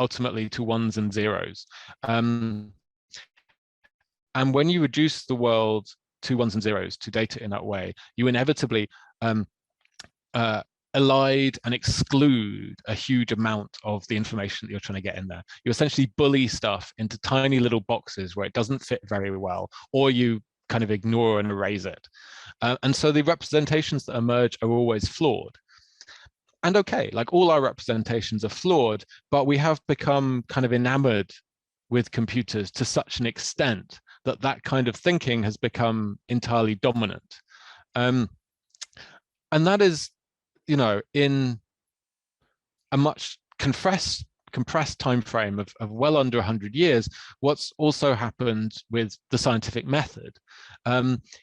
ultimately to ones and zeros. And when you reduce the world to ones and zeros, to data in that way, you inevitably elide and exclude a huge amount of the information that you're trying to get in there. You essentially bully stuff into tiny little boxes where it doesn't fit very well, or you kind of ignore and erase it. And so the representations that emerge are always flawed. And okay, like all our representations are flawed, but we have become kind of enamored with computers to such an extent that that kind of thinking has become entirely dominant. And that is, in a much compressed time frame of well under 100 years, what's also happened with the scientific method.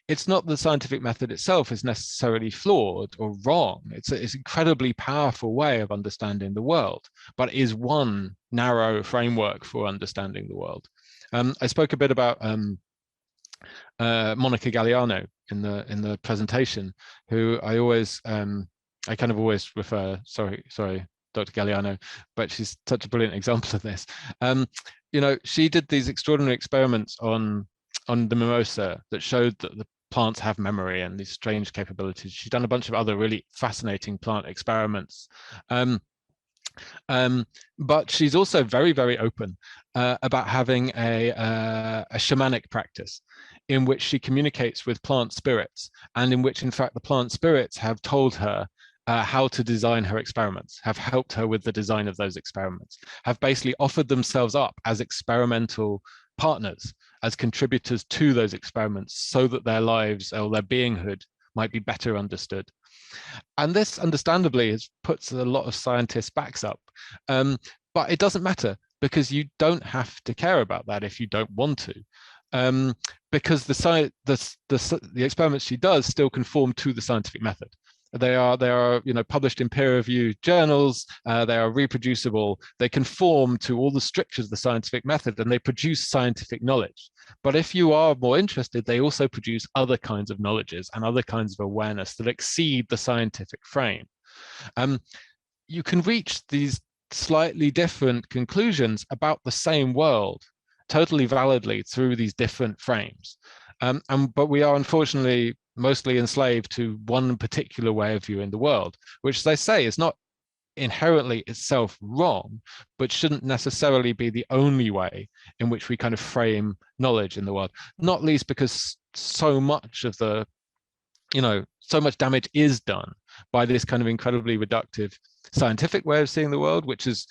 It's not the scientific method itself is necessarily flawed or wrong. It's an incredibly powerful way of understanding the world, but is one narrow framework for understanding the world. I spoke a bit about Monica Galliano in the presentation, who I kind of always refer, sorry, Dr. Galliano, but she's such a brilliant example of this. You know, she did these extraordinary experiments on the Mimosa that showed that the plants have memory and these strange capabilities. She's done a bunch of other really fascinating plant experiments. But she's also very, very open about having a shamanic practice in which she communicates with plant spirits, and in which, in fact, the plant spirits have told her how to design her experiments, have helped her with the design of those experiments, have basically offered themselves up as experimental partners, as contributors to those experiments, so that their lives or their beinghood might be better understood. And this, understandably, puts a lot of scientists' backs up. But it doesn't matter, because you don't have to care about that if you don't want to, because the experiments she does still conform to the scientific method. They are published in peer-reviewed journals. They are reproducible. They conform to all the strictures of the scientific method, and they produce scientific knowledge. But if you are more interested, they also produce other kinds of knowledges and other kinds of awareness that exceed the scientific frame. You can reach these slightly different conclusions about the same world totally validly through these different frames. But we are unfortunately mostly enslaved to one particular way of viewing the world, which, as I say, is not inherently itself wrong, but shouldn't necessarily be the only way in which we kind of frame knowledge in the world, not least because so much of the, so much damage is done by this kind of incredibly reductive scientific way of seeing the world, which is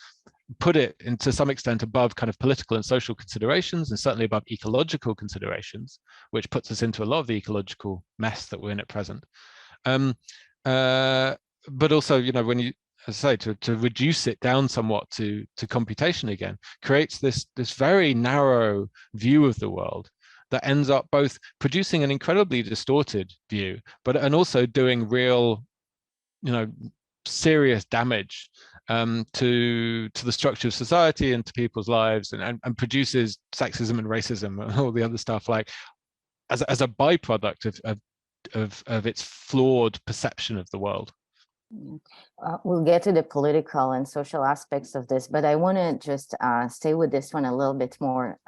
put it into some extent above kind of political and social considerations, and certainly above ecological considerations, which puts us into a lot of the ecological mess that we're in at present. But also, when you, as I say, to reduce it down somewhat to computation again, creates this very narrow view of the world that ends up both producing an incredibly distorted view, and also doing real, serious damage to the structure of society and to people's lives, and produces sexism and racism and all the other stuff, like as a byproduct of its flawed perception of the world. We'll get to the political and social aspects of this, but I want to just stay with this one a little bit more.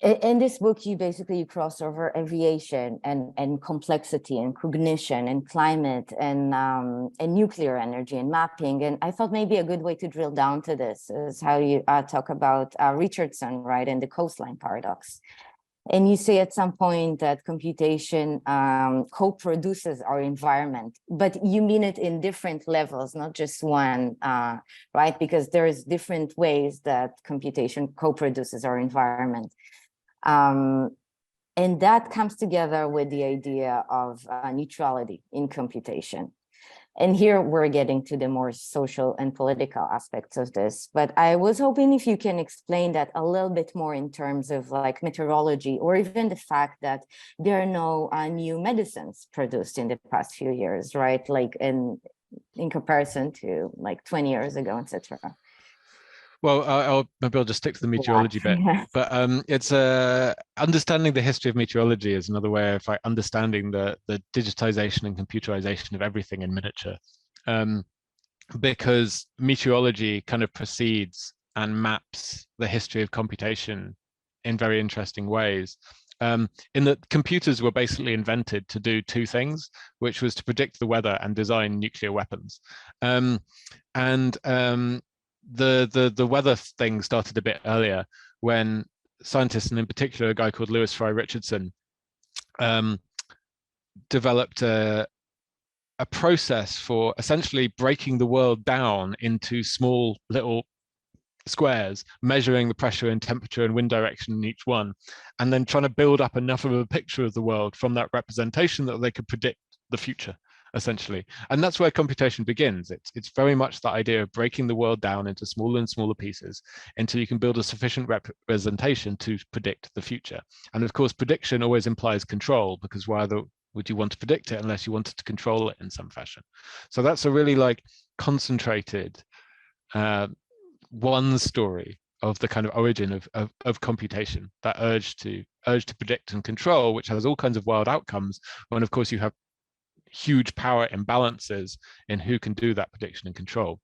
In this book, you cross over aviation and complexity and cognition and climate and nuclear energy and mapping. And I thought maybe a good way to drill down to this is how you talk about Richardson, right, and the coastline paradox. And you say at some point that computation co-produces our environment, but you mean it in different levels, not just one, right? Because there's different ways that computation co-produces our environment. And that comes together with the idea of neutrality in computation. And here we're getting to the more social and political aspects of this. But I was hoping if you can explain that a little bit more in terms of like meteorology, or even the fact that there are no new medicines produced in the past few years, right? Like in comparison to like 20 years ago, etc. Well, maybe I'll just stick to the meteorology bit, but it's understanding the history of meteorology is another way of like understanding the digitization and computerization of everything in miniature, because meteorology kind of precedes and maps the history of computation in very interesting ways. In that computers were basically invented to do two things, which was to predict the weather and design nuclear weapons. The weather thing started a bit earlier, when scientists, and in particular a guy called Lewis Fry Richardson, developed a process for essentially breaking the world down into small little squares, measuring the pressure and temperature and wind direction in each one, and then trying to build up enough of a picture of the world from that representation that they could predict the future, essentially. And that's where computation begins. It's very much the idea of breaking the world down into smaller and smaller pieces until you can build a sufficient representation to predict the future. And of course, prediction always implies control, because why would you want to predict it unless you wanted to control it in some fashion? So that's a really like concentrated one story of the kind of origin of computation, that urge to predict and control, which has all kinds of wild outcomes when, of course, you have huge power imbalances in who can do that prediction and control.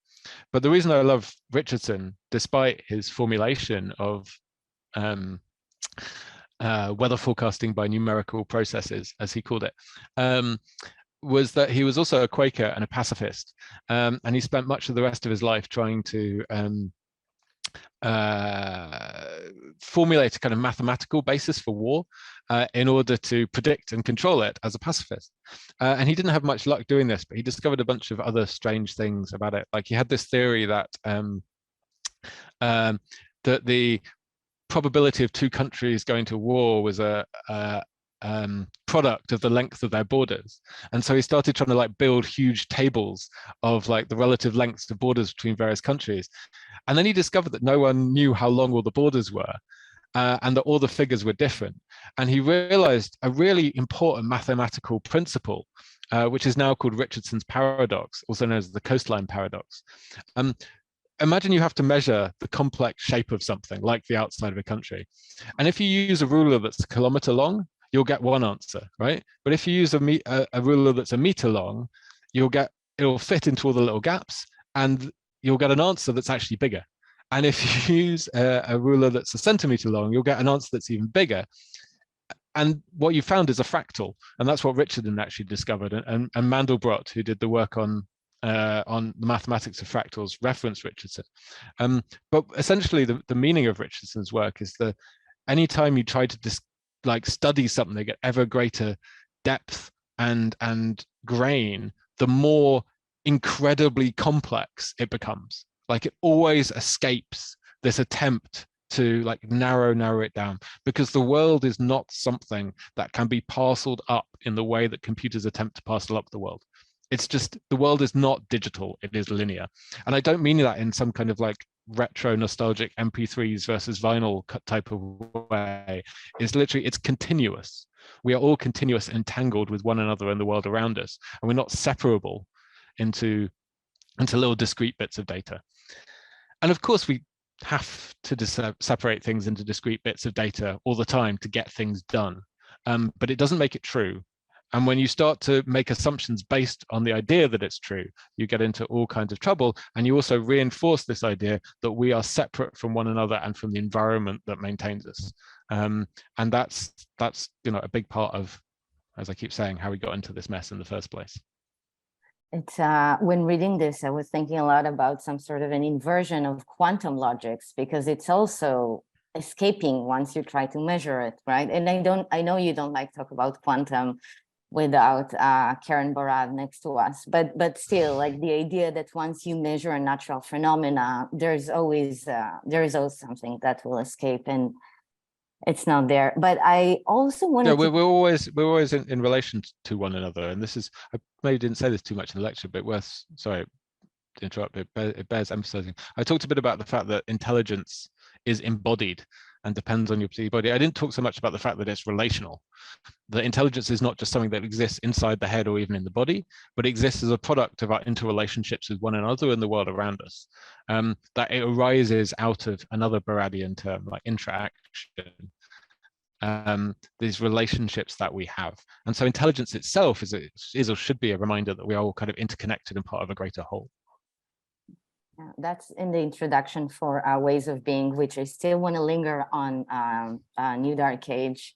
But the reason I love Richardson, despite his formulation of weather forecasting by numerical processes, as he called it, was that he was also a Quaker and a pacifist, and he spent much of the rest of his life trying to formulate a kind of mathematical basis for war in order to predict and control it as a pacifist. And he didn't have much luck doing this, but he discovered a bunch of other strange things about it. Like he had this theory that that the probability of two countries going to war was a product of the length of their borders. And so he started trying to like build huge tables of like the relative lengths of borders between various countries. And then he discovered that no one knew how long all the borders were, and that all the figures were different. And he realized a really important mathematical principle, which is now called Richardson's paradox, also known as the coastline paradox. Imagine you have to measure the complex shape of something like the outside of a country. And if you use a ruler that's a kilometer long, you'll get one answer, right? But if you use a ruler that's a meter long, it'll fit into all the little gaps, and you'll get an answer that's actually bigger. And if you use a ruler that's a centimeter long, you'll get an answer that's even bigger. And what you found is a fractal, and that's what Richardson actually discovered. And Mandelbrot, who did the work on the mathematics of fractals, referenced Richardson. But essentially, the meaning of Richardson's work is that anytime you try to study something at ever greater depth and grain, the more incredibly complex it becomes. Like it always escapes this attempt to like narrow it down, because the world is not something that can be parceled up in the way that computers attempt to parcel up the world. It's just, the world is not digital, it is linear. And I don't mean that in some kind of like retro nostalgic MP3s versus vinyl type of way. It's literally, it's continuous. We are all continuous, entangled with one another and the world around us, and we're not separable into little discrete bits of data. And of course, we have to separate things into discrete bits of data all the time to get things done, but it doesn't make it true. And when you start to make assumptions based on the idea that it's true, you get into all kinds of trouble. And you also reinforce this idea that we are separate from one another and from the environment that maintains us. And that's a big part of, as I keep saying, how we got into this mess in the first place. It's when reading this, I was thinking a lot about some sort of an inversion of quantum logics, because it's also escaping once you try to measure it, right? And I know you don't like to talk about quantum without Karen Barad next to us, but still, like the idea that once you measure a natural phenomena, there's always something that will escape, and it's not there. But I also wanted we're always in relation to one another, and this is, I maybe didn't say this too much in the lecture, but worth, sorry to interrupt, it bears emphasizing. I talked a bit about the fact that intelligence is embodied and depends on your perceived body. I didn't talk so much about the fact that it's relational. The intelligence is not just something that exists inside the head or even in the body, but exists as a product of our interrelationships with one another and the world around us. That it arises out of another Baradian term, like interaction. These relationships that we have. And so intelligence itself is or should be a reminder that we are all kind of interconnected and part of a greater whole. Yeah, that's in the introduction for Ways of Being, which I still want to linger on New Dark Age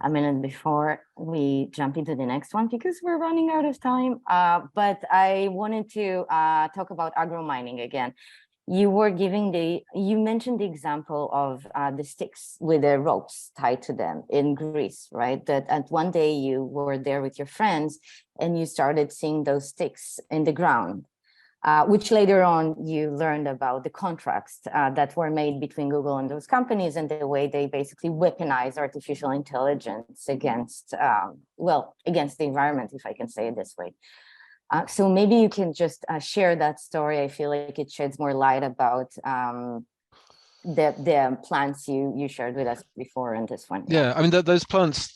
a minute before we jump into the next one, because we're running out of time. But I wanted to talk about agromining again. You mentioned the example of the sticks with the ropes tied to them in Greece, right? That at one day you were there with your friends and you started seeing those sticks in the ground, which later on you learned about the contracts that were made between Google and those companies, and the way they basically weaponize artificial intelligence against the environment, if I can say it this way. So maybe you can just share that story. I feel like it sheds more light about the plants you shared with us before in this one. Yeah, I mean, those plants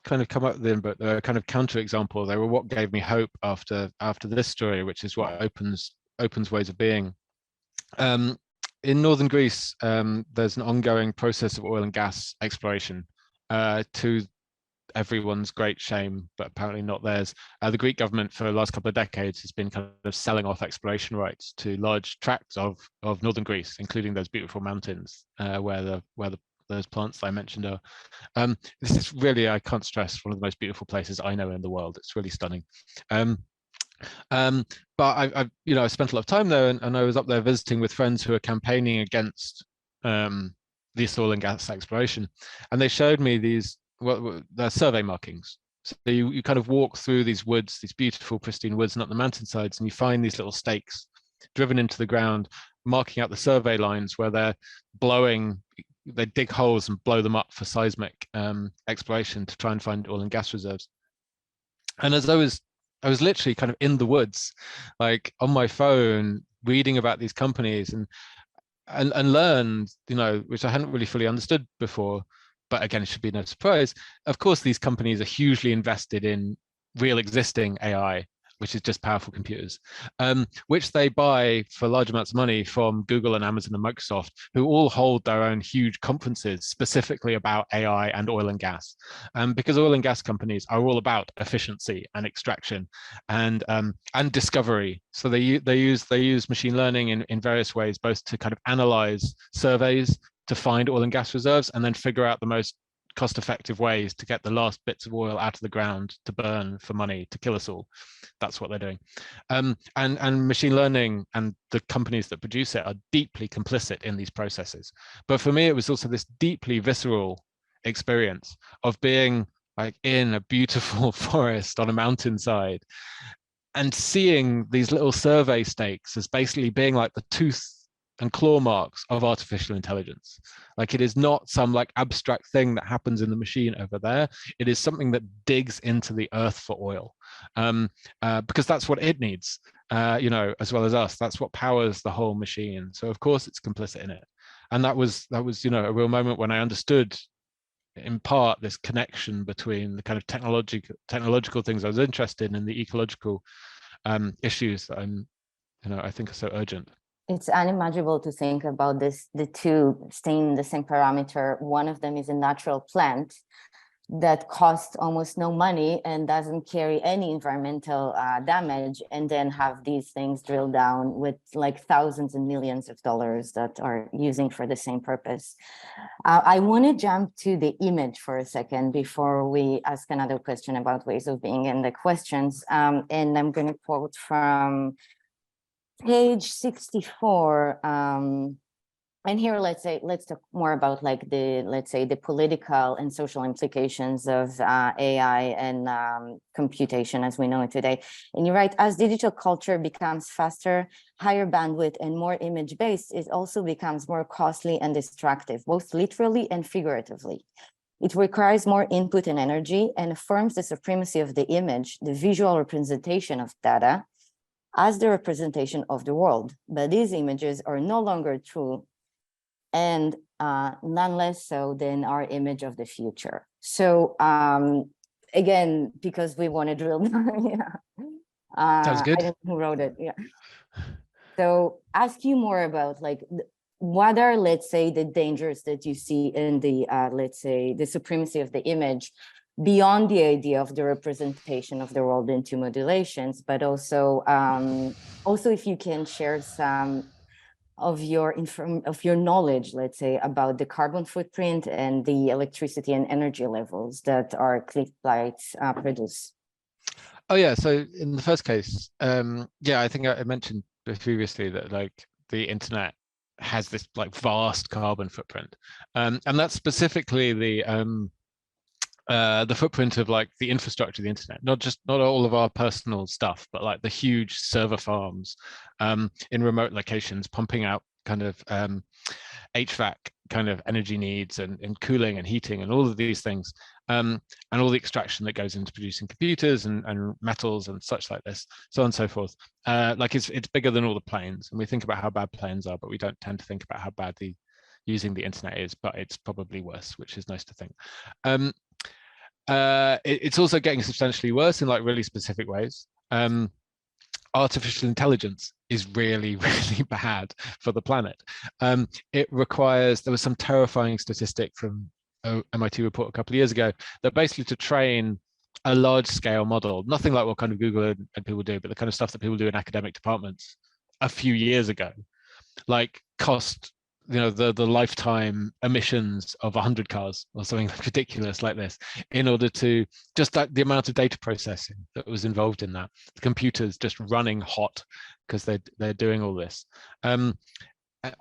kind of come up then, but they're a kind of counterexample. They were what gave me hope after this story, which is what opens Ways of Being. in northern Greece, there's an ongoing process of oil and gas exploration, to everyone's great shame, but apparently not theirs. The Greek government for the last couple of decades has been kind of selling off exploration rights to large tracts of northern Greece, including those beautiful mountains where those plants I mentioned are. This is really, I can't stress, one of the most beautiful places I know in the world. It's really stunning. But I spent a lot of time there, and I was up there visiting with friends who are campaigning against this oil and gas exploration, and they showed me these, well, they're survey markings. So you kind of walk through these woods, these beautiful pristine woods, and up the mountainsides, and you find these little stakes driven into the ground, marking out the survey lines where they're blowing. They dig holes and blow them up for seismic exploration to try and find oil and gas reserves. And as I was literally kind of in the woods, like on my phone, reading about these companies and learned, which I hadn't really fully understood before, but again, it should be no surprise. Of course, these companies are hugely invested in real existing AI, which is just powerful computers, which they buy for large amounts of money from Google and Amazon and Microsoft, who all hold their own huge conferences specifically about AI and oil and gas, because oil and gas companies are all about efficiency and extraction and discovery. So they use machine learning in various ways, both to kind of analyze surveys to find oil and gas reserves, and then figure out the most cost-effective ways to get the last bits of oil out of the ground to burn for money to kill us all. That's what they're doing. And machine learning and the companies that produce it are deeply complicit in these processes. But for me, it was also this deeply visceral experience of being like in a beautiful forest on a mountainside and seeing these little survey stakes as basically being like the tooth and claw marks of artificial intelligence. Like, it is not some like abstract thing that happens in the machine over there. It is something that digs into the earth for oil, because that's what it needs, as well as us. That's what powers the whole machine. So of course it's complicit in it. And that was a real moment when I understood in part this connection between the kind of technological things I was interested in and the ecological issues that I think are so urgent. It's unimaginable to think about the two staying in the same parameter. One of them is a natural plant that costs almost no money and doesn't carry any environmental damage, and then have these things drilled down with like thousands and millions of dollars that are using for the same purpose. I want to jump to the image for a second before we ask another question about ways of being in the questions. And I'm going to quote from page 64, and here let's talk more about like the political and social implications of AI and computation as we know it today. And you're right, as digital culture becomes faster, higher bandwidth, and more image-based, it also becomes more costly and destructive, both literally and figuratively. It requires more input and energy and affirms the supremacy of the image, the visual representation of data, as the representation of the world. But these images are no longer true, and none less so than our image of the future. So again, because we want to drill down, Sounds good. I don't know who wrote it, So ask you more about like, what are, let's say, the dangers that you see in the, let's say, the supremacy of the image, beyond the idea of the representation of the world in two modulations, but also if you can share some of your knowledge, let's say, about the carbon footprint and the electricity and energy levels that our cliff lights produce. Oh yeah, so in the first case, I think I mentioned previously that like the internet has this like vast carbon footprint, and that's specifically the footprint of like the infrastructure of the internet, not all of our personal stuff, but like the huge server farms in remote locations pumping out kind of HVAC kind of energy needs and cooling and heating and all of these things, and all the extraction that goes into producing computers and metals and such like this, so on and so forth. Like it's bigger than all the planes, and we think about how bad planes are, but we don't tend to think about how bad using the internet is, but it's probably worse, which is nice to think. It's also getting substantially worse in like really specific ways. Artificial intelligence is really, really bad for the planet. It requires, there was some terrifying statistic from a MIT report a couple of years ago that basically to train a large scale model, nothing like what kind of Google and people do, but the kind of stuff that people do in academic departments a few years ago, like cost, you know, the lifetime emissions of 100 cars or something ridiculous like this, in order to just that the amount of data processing that was involved in that, the computers just running hot because they're doing all this.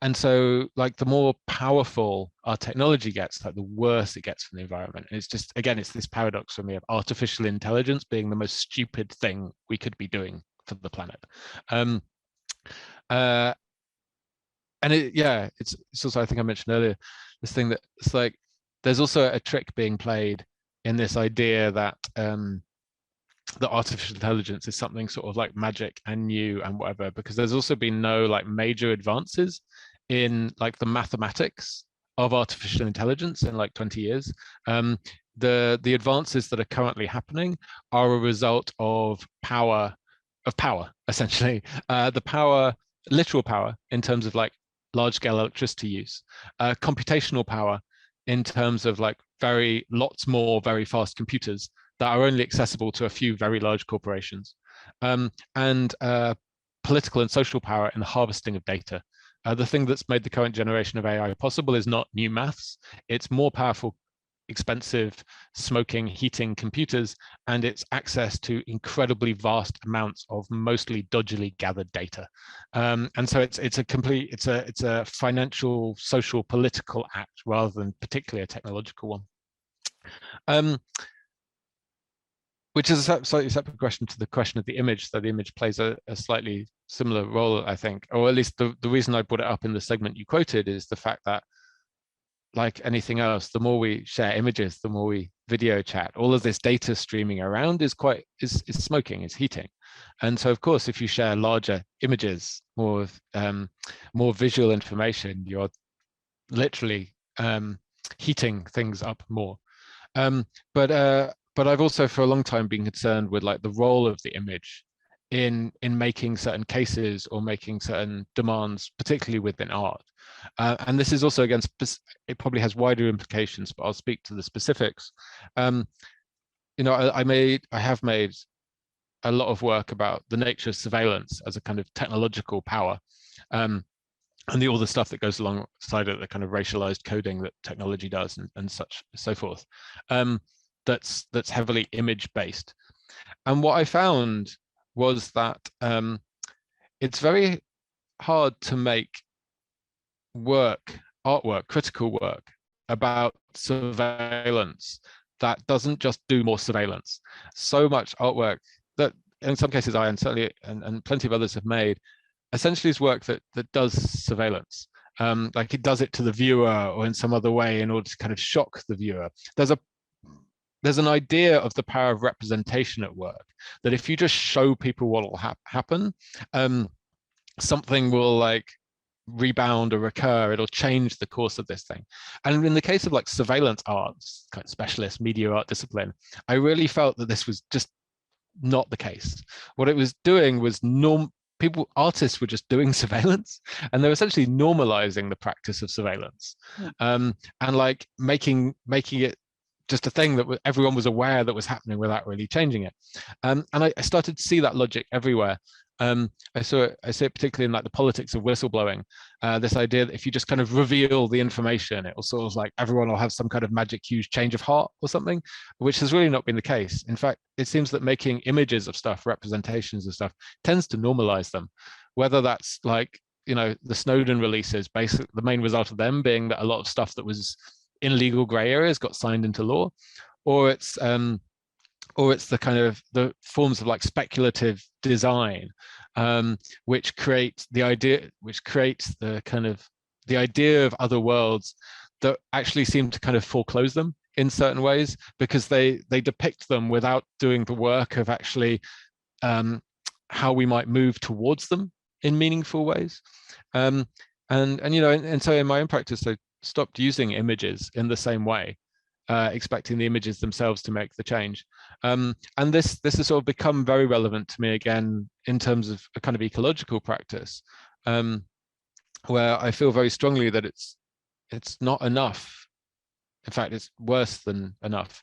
And so like the more powerful our technology gets, like the worse it gets for the environment. And it's just, again, it's this paradox for me of artificial intelligence being the most stupid thing we could be doing for the planet. And it's also, I think I mentioned earlier, this thing that it's like, there's also a trick being played in this idea that that artificial intelligence is something sort of like magic and new and whatever, because there's also been no like major advances in like the mathematics of artificial intelligence in like 20 years. The advances that are currently happening are a result of power, essentially. The power, literal power in terms of like large scale electricity use, computational power in terms of like lots more very fast computers that are only accessible to a few very large corporations, and political and social power in the harvesting of data. The thing that's made the current generation of AI possible is not new maths, it's more powerful, expensive, smoking, heating computers, and it's access to incredibly vast amounts of mostly dodgily gathered data. And so it's a financial, social, political act rather than particularly a technological one. Which is a slightly separate question to the question of the image, that the image plays a slightly similar role, I think, or at least the reason I brought it up in the segment you quoted is the fact that, like anything else, the more we share images, the more we video chat, all of this data streaming around is smoking, is heating. And so, of course, if you share larger images, more visual information, you're literally heating things up more. But I've also for a long time been concerned with like the role of the image in making certain cases or making certain demands, particularly within art. And this is also, again, it probably has wider implications, but I'll speak to the specifics. You know, I have made a lot of work about the nature of surveillance as a kind of technological power, and all the stuff that goes alongside it, the kind of racialized coding that technology does, and so forth. That's heavily image based. And what I found was that it's very hard to make artwork, critical work about surveillance that doesn't just do more surveillance. So much artwork that in some cases I, and certainly and plenty of others have made, essentially is work that does surveillance. Like it does it to the viewer or in some other way in order to kind of shock the viewer. There's an idea of the power of representation at work, that if you just show people what will happen, something will like rebound or recur, it'll change the course of this thing. And in the case of like surveillance arts, kind of specialist media art discipline, I really felt that this was just not the case. What it was doing was artists were just doing surveillance, and they're essentially normalizing the practice of surveillance, and like making it just a thing that everyone was aware that was happening without really changing it. And I started to see that logic everywhere. I see it particularly in like the politics of whistleblowing, this idea that if you just kind of reveal the information, it will sort of like everyone will have some kind of magic huge change of heart or something, which has really not been the case. In fact, it seems that making images of stuff, representations of stuff, tends to normalize them, whether that's like, you know, the Snowden releases, basically the main result of them being that a lot of stuff that was in legal gray areas got signed into law, or it's the kind of the forms of like speculative design, which creates the idea of other worlds that actually seem to kind of foreclose them in certain ways, because they depict them without doing the work of actually how we might move towards them in meaningful ways. And you know, and so in my own practice, I stopped using images in the same way expecting the images themselves to make the change. And this has sort of become very relevant to me again in terms of a kind of ecological practice, where I feel very strongly that it's not enough. In fact, it's worse than enough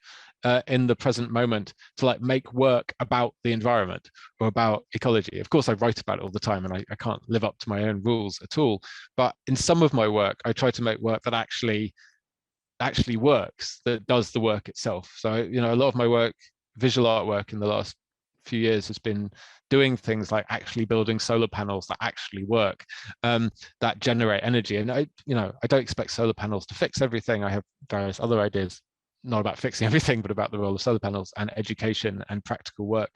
in the present moment to like make work about the environment or about ecology. Of course, I write about it all the time, and I can't live up to my own rules at all. But in some of my work, I try to make work that actually works, that does the work itself. So, you know, a lot of my work, visual artwork in the last few years has been doing things like actually building solar panels that actually work, that generate energy. And I don't expect solar panels to fix everything. I have various other ideas, not about fixing everything, but about the role of solar panels and education and practical work.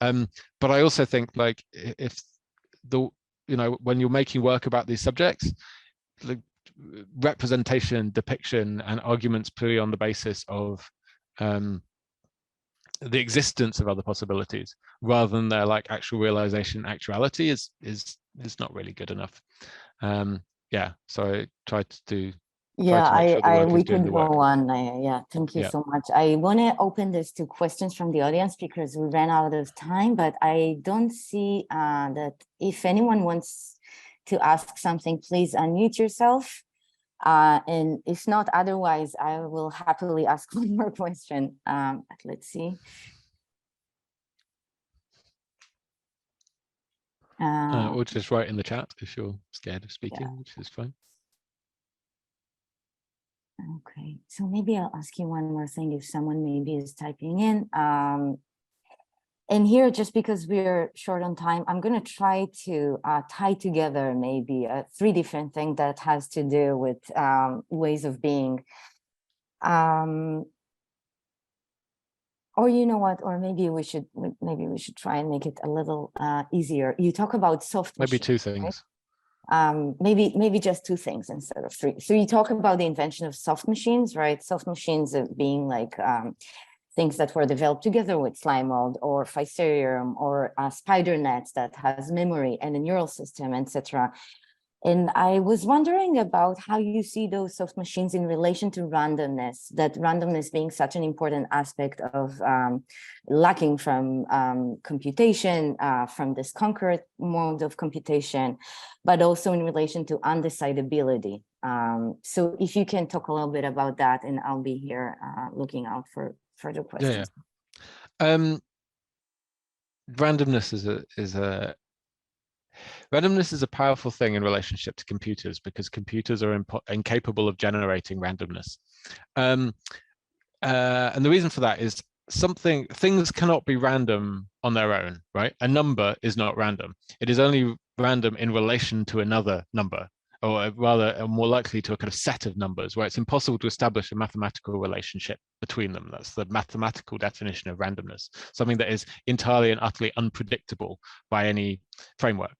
But I also think, like, if when you're making work about these subjects, like, representation, depiction, and arguments purely on the basis of the existence of other possibilities rather than their like actual realization, actuality is not really good enough. Yeah, so I tried to do. Yeah, we could go on. Yeah, thank you so much. I want to open this to questions from the audience because we ran out of time, but I don't see that if anyone wants to ask something, please unmute yourself. And if not, otherwise, I will happily ask one more question. Let's see. Or just write in the chat if you're scared of speaking, which is fine. Okay, so maybe I'll ask you one more thing if someone maybe is typing in. And here, just because we're short on time, I'm going to try to tie together maybe 3 different things that has to do with ways of being. Or you know what? Or maybe we should try and make it a little easier. You talk about soft maybe machines, 2 things. Right? Maybe just 2 things instead of 3. So you talk about the invention of soft machines, right? Soft machines being like things that were developed together with slime mold or Mycelial or spider nets that has memory and a neural system, etc. And I was wondering about how you see those soft machines in relation to randomness, that randomness being such an important aspect of lacking from computation, from this concurrent mode of computation, but also in relation to undecidability. So if you can talk a little bit about that, and I'll be here looking out for further questions. Yeah. Randomness is a powerful thing in relationship to computers because computers are incapable of generating randomness. And the reason for that is things cannot be random on their own, right? A number is not random. It is only random in relation to another number, or rather more likely to a kind of set of numbers where it's impossible to establish a mathematical relationship between them. That's the mathematical definition of randomness, something that is entirely and utterly unpredictable by any framework.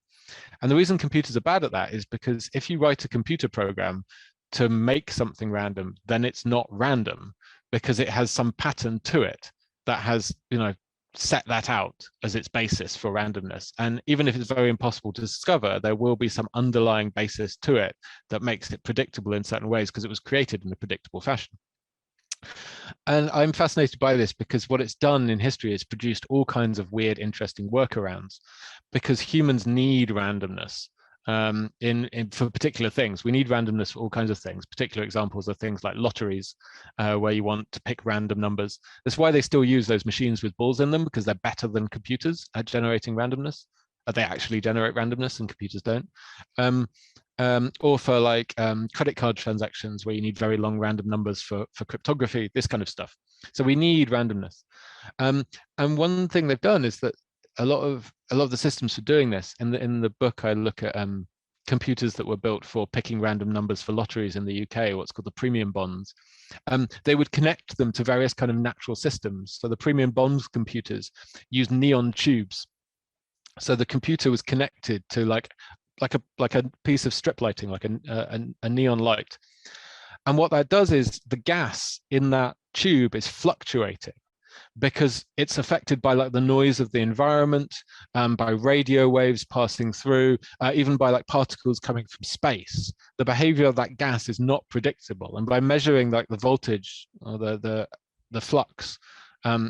And the reason computers are bad at that is because if you write a computer program to make something random, then it's not random because it has some pattern to it that has, set that out as its basis for randomness. And even if it's very impossible to discover, there will be some underlying basis to it that makes it predictable in certain ways because it was created in a predictable fashion. And I'm fascinated by this because what it's done in history is produced all kinds of weird, interesting workarounds because humans need randomness for particular things. We need randomness for all kinds of things. Particular examples are things like lotteries, where you want to pick random numbers. That's why they still use those machines with balls in them, because they're better than computers at generating randomness. They actually generate randomness and computers don't. Or for like credit card transactions where you need very long random numbers for cryptography, this kind of stuff. So we need randomness. And one thing they've done is that a lot of the systems for doing this, in the book I look at computers that were built for picking random numbers for lotteries in the UK, what's called the premium bonds. They would connect them to various kind of natural systems. So the premium bonds computers use neon tubes. So the computer was connected to like a piece of strip lighting, like a neon light. And what that does is the gas in that tube is fluctuating. because it's affected by like the noise of the environment, by radio waves passing through, even by like particles coming from space. The behavior of that gas is not predictable. And by measuring like the voltage or the flux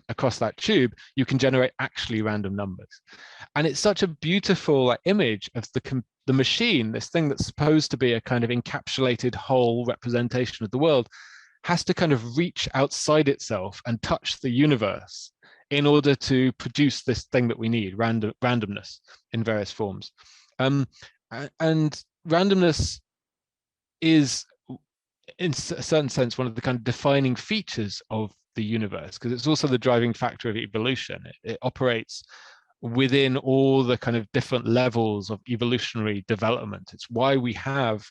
across that tube, you can generate actually random numbers. And it's such a beautiful like, image of the machine, this thing that's supposed to be a kind of encapsulated whole representation of the world, has to kind of reach outside itself and touch the universe in order to produce this thing that we need, randomness in various forms. And randomness is, in a certain sense, one of the kind of defining features of the universe, because it's also the driving factor of evolution. It operates within all the kind of different levels of evolutionary development. It's why we have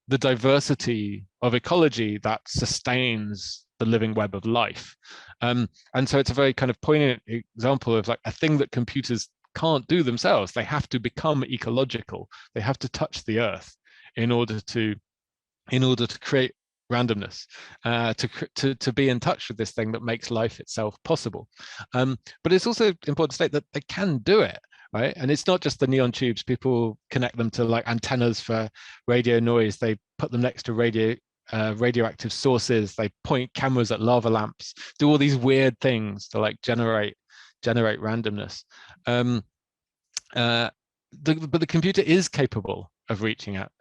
the diversity of ecology that sustains the living web of life. And so it's a very kind of poignant example of like a thing that computers can't do themselves. They have to become ecological. They have to touch the earth in order to create randomness, to be in touch with this thing that makes life itself possible. But it's also important to state that they can do it, right? And it's not just the neon tubes. People connect them to like antennas for radio noise. They put them next to radioactive sources. They point cameras at lava lamps, do all these weird things to like generate randomness. But the computer is capable of reaching out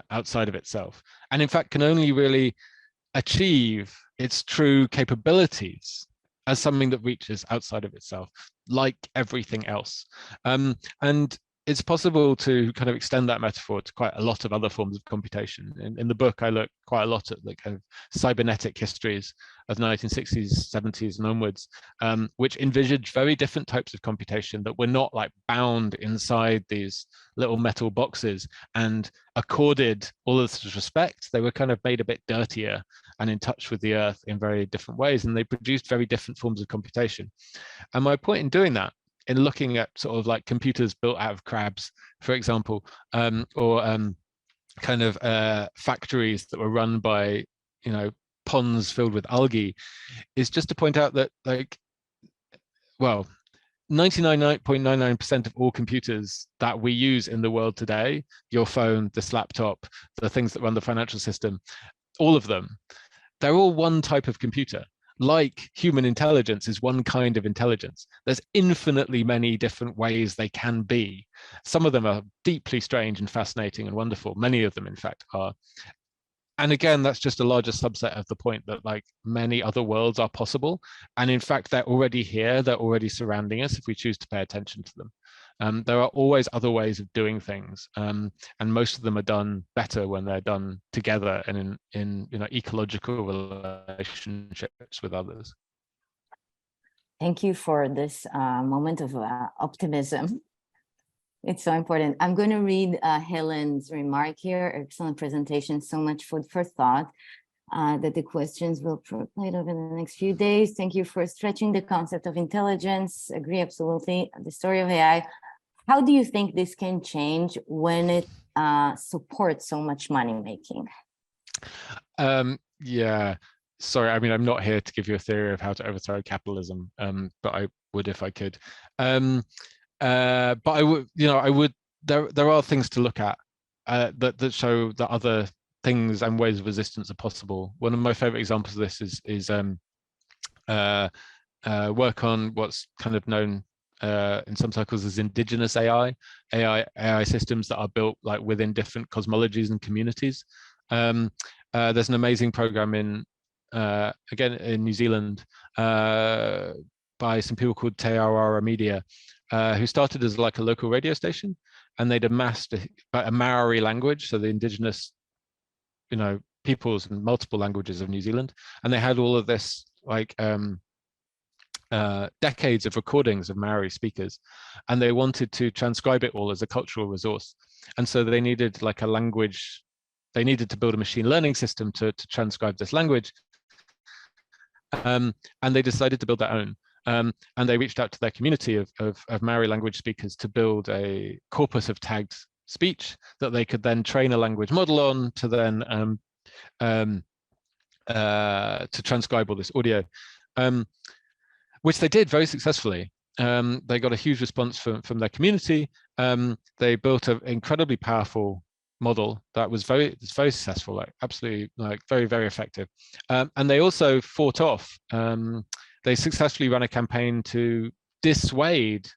outside of itself, and in fact can only really achieve its true capabilities as something that reaches outside of itself, like everything else. And it's possible to kind of extend that metaphor to quite a lot of other forms of computation. In the book, I look quite a lot at the kind of cybernetic histories of the 1960s, 70s and onwards, which envisaged very different types of computation that were not like bound inside these little metal boxes and accorded all of this respect. They were kind of made a bit dirtier and in touch with the earth in very different ways, and they produced very different forms of computation. And my point in doing that, in looking at sort of like computers built out of crabs, for example, or kind of factories that were run by, you know, ponds filled with algae, is just to point out that, like, well, 99.99% of all computers that we use in the world today, your phone, this laptop, the things that run the financial system, all of them, they're all one type of computer. Like human intelligence is one kind of intelligence. There's infinitely many different ways they can be. Some of them are deeply strange and fascinating and wonderful. Many of them, in fact, are. And again, that's just a larger subset of the point that like many other worlds are possible. And in fact, they're already here. They're already surrounding us if we choose to pay attention to them. There are always other ways of doing things, and most of them are done better when they're done together and in you know, ecological relationships with others. Thank you for this moment of optimism. It's so important. I'm going to read Helen's remark here. Excellent presentation. So much food for thought that the questions will percolate over the next few days. Thank you for stretching the concept of intelligence. Agree, absolutely. The story of AI. How do you think this can change when it supports so much money making? Yeah, sorry. I mean, I'm not here to give you a theory of how to overthrow capitalism, but I would if I could. But I would, you know, I would. There are things to look at that show that other things and ways of resistance are possible. One of my favorite examples of this is work on what's kind of known in some circles as indigenous AI systems that are built like within different cosmologies and communities. There's an amazing program in again in New Zealand by some people called Te Aurora Media, who started as like a local radio station, and they'd amassed a Maori language, so the indigenous, you know, peoples and multiple languages of New Zealand, and they had all of this like decades of recordings of Maori speakers, and they wanted to transcribe it all as a cultural resource. And so they needed like a language, they needed to build a machine learning system to transcribe this language. And they decided to build their own. And they reached out to their community of Maori language speakers to build a corpus of tagged speech that they could then train a language model on to then to transcribe all this audio. which they did very successfully. They got a huge response from their community. They built an incredibly powerful model that was very successful, like absolutely, like very, very effective. And they also fought off. They successfully ran a campaign to dissuade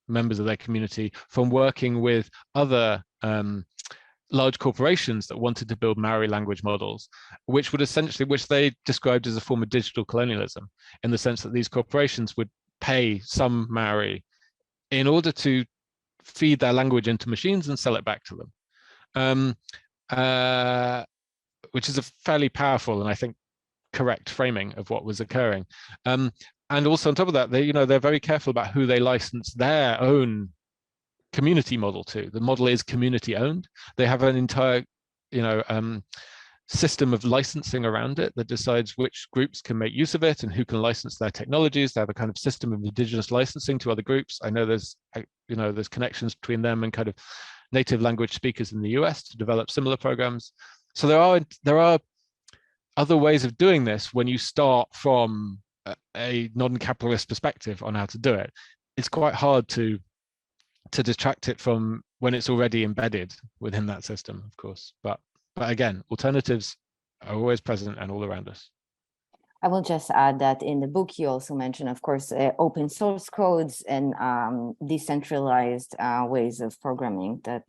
members of their community from working with other large corporations that wanted to build Maori language models, which they described as a form of digital colonialism, in the sense that these corporations would pay some Maori in order to feed their language into machines and sell it back to them, which is a fairly powerful and I think correct framing of what was occurring. And also on top of that, they're very careful about who they license their own community model to. The model is community owned. They have an entire, system of licensing around it that decides which groups can make use of it and who can license their technologies. They have a kind of system of indigenous licensing to other groups. I know there's connections between them and kind of native language speakers in the US to develop similar programs. So there are other ways of doing this when you start from a non-capitalist perspective on how to do it. It's quite hard to detract it from when it's already embedded within that system, of course. But again, alternatives are always present and all around us. I will just add that in the book, you also mention, of course, open source codes and decentralized ways of programming that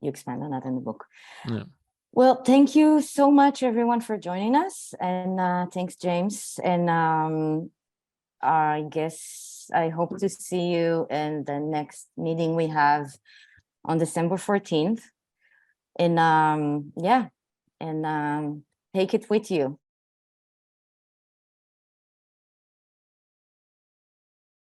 you expand on that in the book. Yeah. Well, thank you so much, everyone, for joining us. And thanks, James. And I guess I hope to see you in the next meeting we have on December 14th. And take it with you.